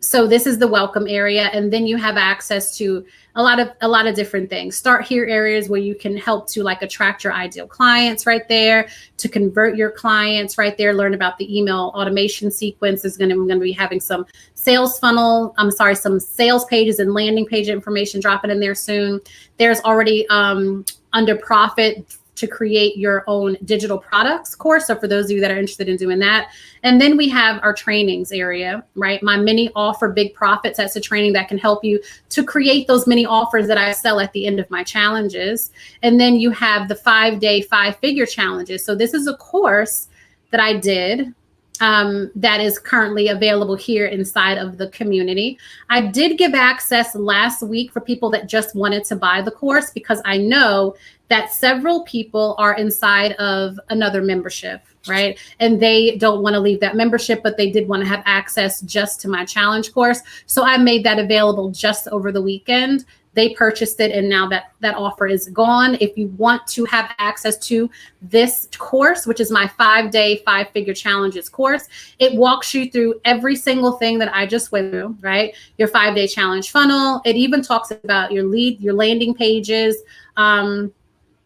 So this is the welcome area, and then you have access to a lot of different things. Start here areas where you can help to like attract your ideal clients right there, to convert your clients right there, learn about the email automation sequence. We're going to be having some sales pages and landing page information dropping in there soon. There's already under profit to create your own digital products course. So for those of you that are interested in doing that. And then we have our trainings area, right? My mini offer Big Profits. That's a training that can help you to create those mini offers that I sell at the end of my challenges. And then you have the 5-day 5-figure challenges. So this is a course that I did that is currently available here inside of the community. I did give access last week for people that just wanted to buy the course, because I know that several people are inside of another membership, right? And they don't want to leave that membership, but they did want to have access just to my challenge course. So I made that available just over the weekend. They purchased it, and now that offer is gone. If you want to have access to this course, which is my 5-day 5-figure challenges course, it walks you through every single thing that I just went through, right? Your 5-day challenge funnel. It even talks about your landing pages,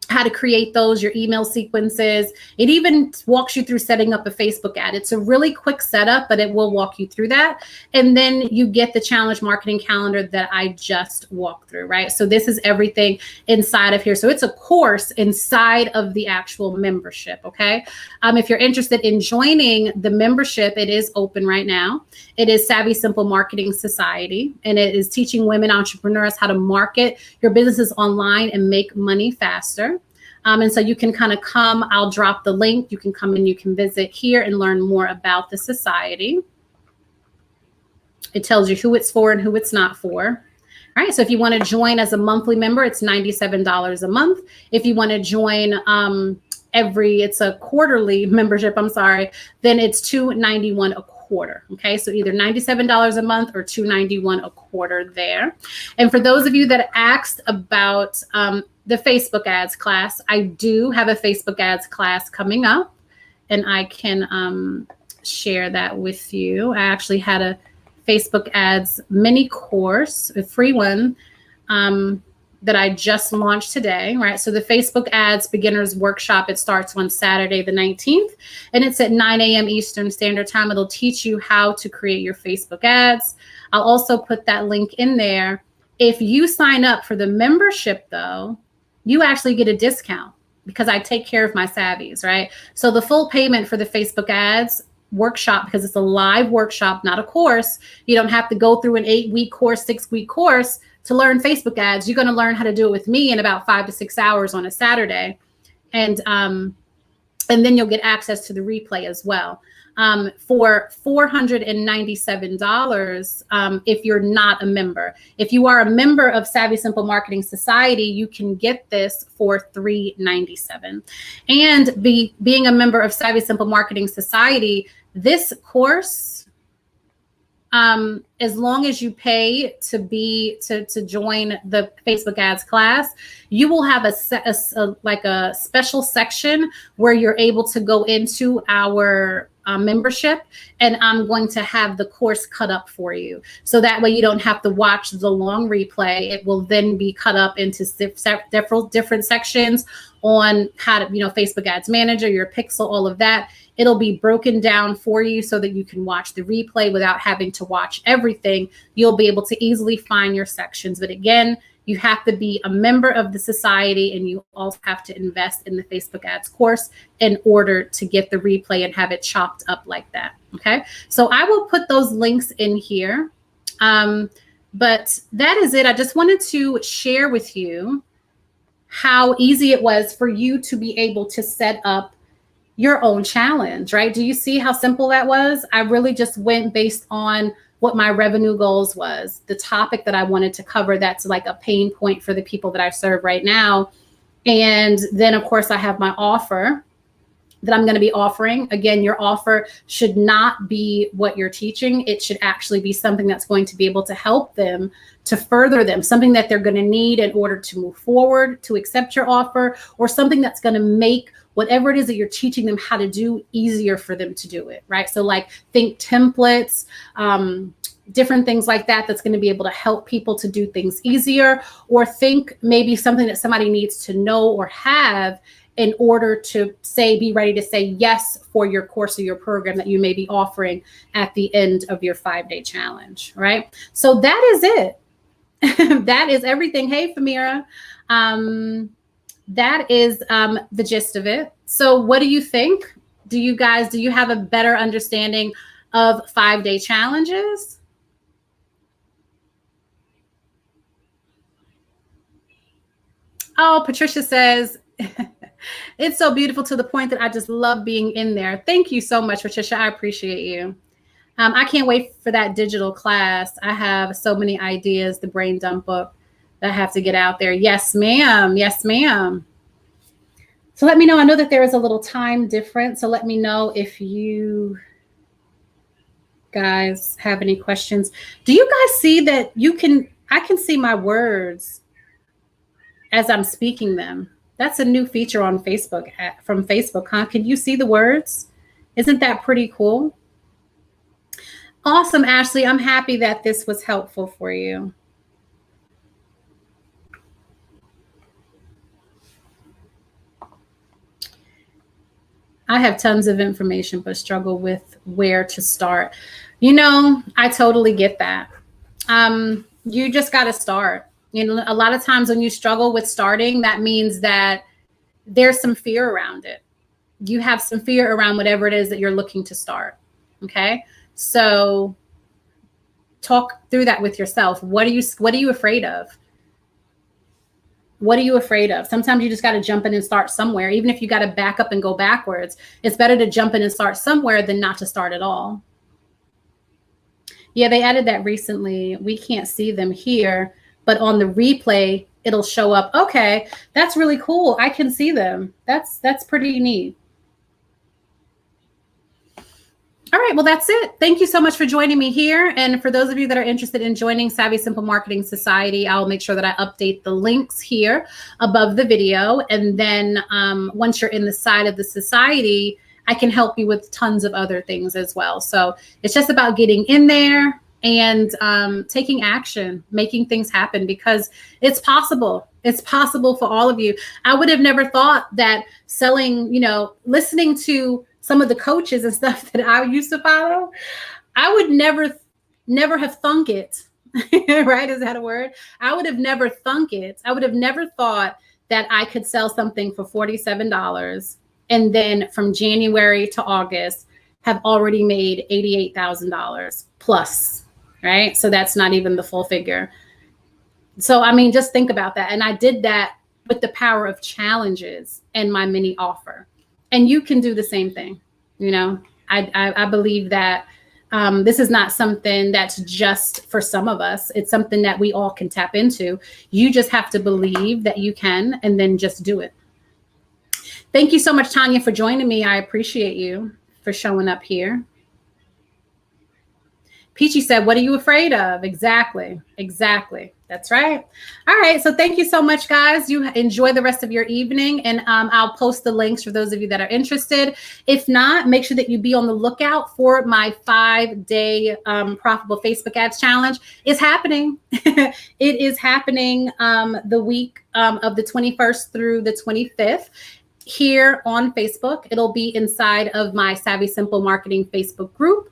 how to create those, your email sequences. It even walks you through setting up a Facebook ad. It's a really quick setup, but it will walk you through that. And then you get the challenge marketing calendar that I just walked through, right? So this is everything inside of here. So it's a course inside of the actual membership, okay? If you're interested in joining the membership, it is open right now. It is Savvy Simple Marketing Society, and it is teaching women entrepreneurs how to market your businesses online and make money faster. And so you can kind of come, I'll drop the link. You can come and you can visit here and learn more about the society. It tells you who it's for and who it's not for. All right, so if you want to join as a monthly member, it's $97 a month. If you want to join it's a quarterly membership, then it's $291 a quarter. Okay, so either $97 a month or $291 a quarter there. And for those of you that asked about the Facebook ads class, I do have a Facebook ads class coming up, and I can share that with you. I actually had a Facebook ads mini course, a free one, that I just launched today, right? So the Facebook ads beginners workshop, it starts on Saturday the 19th, and it's at 9 a.m. Eastern Standard Time. It'll teach you how to create your Facebook ads. I'll also put that link in there. If you sign up for the membership though, you actually get a discount because I take care of my savvies, right? So the full payment for the Facebook ads workshop, because it's a live workshop, not a course. You don't have to go through an 8-week course, 6-week course to learn Facebook ads. You're going to learn how to do it with me in about 5 to 6 hours on a Saturday. And then you'll get access to the replay as well. For $497 if you're not a member. If you are a member of Savvy Simple Marketing Society, you can get this for $397. And being a member of Savvy Simple Marketing Society, this course, as long as you pay to join the Facebook ads class, you will have a special section where you're able to go into our membership, and I'm going to have the course cut up for you. So that way you don't have to watch the long replay. It will then be cut up into different sections on how to, Facebook Ads Manager, your pixel, all of that. It'll be broken down for you so that you can watch the replay without having to watch everything. You'll be able to easily find your sections. But again, you have to be a member of the society, and you also have to invest in the Facebook ads course in order to get the replay and have it chopped up like that. Okay, so I will put those links in here. But that is it. I just wanted to share with you how easy it was for you to be able to set up your own challenge, right? Do you see how simple that was? I really just went based on what my revenue goals was, the topic that I wanted to cover that's like a pain point for the people that I serve right now. And then of course I have my offer that I'm going to be offering. Again, your offer should not be what you're teaching. It should actually be something that's going to be able to help them, to further them, something that they're going to need in order to move forward, to accept your offer, or something that's going to make whatever it is that you're teaching them how to do easier for them to do it, right? So like think templates, different things like that that's going to be able to help people to do things easier, or think maybe something that somebody needs to know or have in order to be ready to say yes for your course or your program that you may be offering at the end of your 5-day challenge, right? So that is it. That is everything. Hey, Famira. That is the gist of it. So what do you think? Do you have a better understanding of 5-day challenges? Oh, Patricia says, it's so beautiful to the point that I just love being in there. Thank you so much, Patricia. I appreciate you. I can't wait for that digital class. I have so many ideas, the brain dump book that I have to get out there. Yes, ma'am. Yes, ma'am. So let me know. I know that there is a little time difference. So let me know if you guys have any questions. Do you guys see that I can see my words as I'm speaking them? That's a new feature on Facebook, from Facebook, huh? Can you see the words? Isn't that pretty cool? Awesome, Ashley. I'm happy that this was helpful for you. I have tons of information, but struggle with where to start. I totally get that. You just got to start. A lot of times when you struggle with starting, that means that there's some fear around it. You have some fear around whatever it is that you're looking to start. Okay. So talk through that with yourself. What are you afraid of? What are you afraid of? Sometimes you just got to jump in and start somewhere. Even if you got to back up and go backwards, it's better to jump in and start somewhere than not to start at all. Yeah, they added that recently. We can't see them here, but on the replay, it'll show up. Okay, that's really cool. I can see them. That's pretty neat. All right, well, that's it. Thank you so much for joining me here. And for those of you that are interested in joining Savvy Simple Marketing Society, I'll make sure that I update the links here above the video. And then once you're in the side of the society, I can help you with tons of other things as well. So it's just about getting in there and taking action, making things happen, because it's possible. It's possible for all of you. I would have never thought that selling, listening to some of the coaches and stuff that I used to follow, I would never have thunk it. Right? Is that a word? I would have never thunk it. I would have never thought that I could sell something for $47 and then from January to August have already made $88,000 plus, right? So that's not even the full figure. So, just think about that. And I did that with the power of challenges and my mini offer. And you can do the same thing. I believe that this is not something that's just for some of us. It's something that we all can tap into. You just have to believe that you can, and then just do it. Thank you so much, Tanya, for joining me. I appreciate you for showing up here. Peachy said, what are you afraid of? Exactly. That's right. All right. So thank you so much, guys. You enjoy the rest of your evening. And I'll post the links for those of you that are interested. If not, make sure that you be on the lookout for my 5-day profitable Facebook ads challenge. It's happening. It is happening the week of the 21st through the 25th. Here on Facebook. It'll be inside of my Savvy Simple Marketing Facebook group,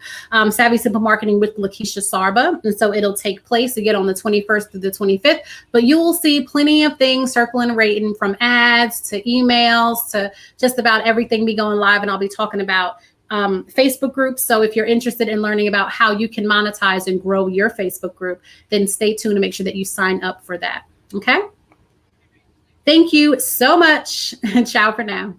Savvy Simple Marketing with Lakeisha Sarba. And so it'll take place again on the 21st through the 25th, but you will see plenty of things circling and rating, from ads to emails to just about everything be going live. And I'll be talking about Facebook groups. So if you're interested in learning about how you can monetize and grow your Facebook group, then stay tuned to make sure that you sign up for that. Okay. Thank you so much. Ciao for now.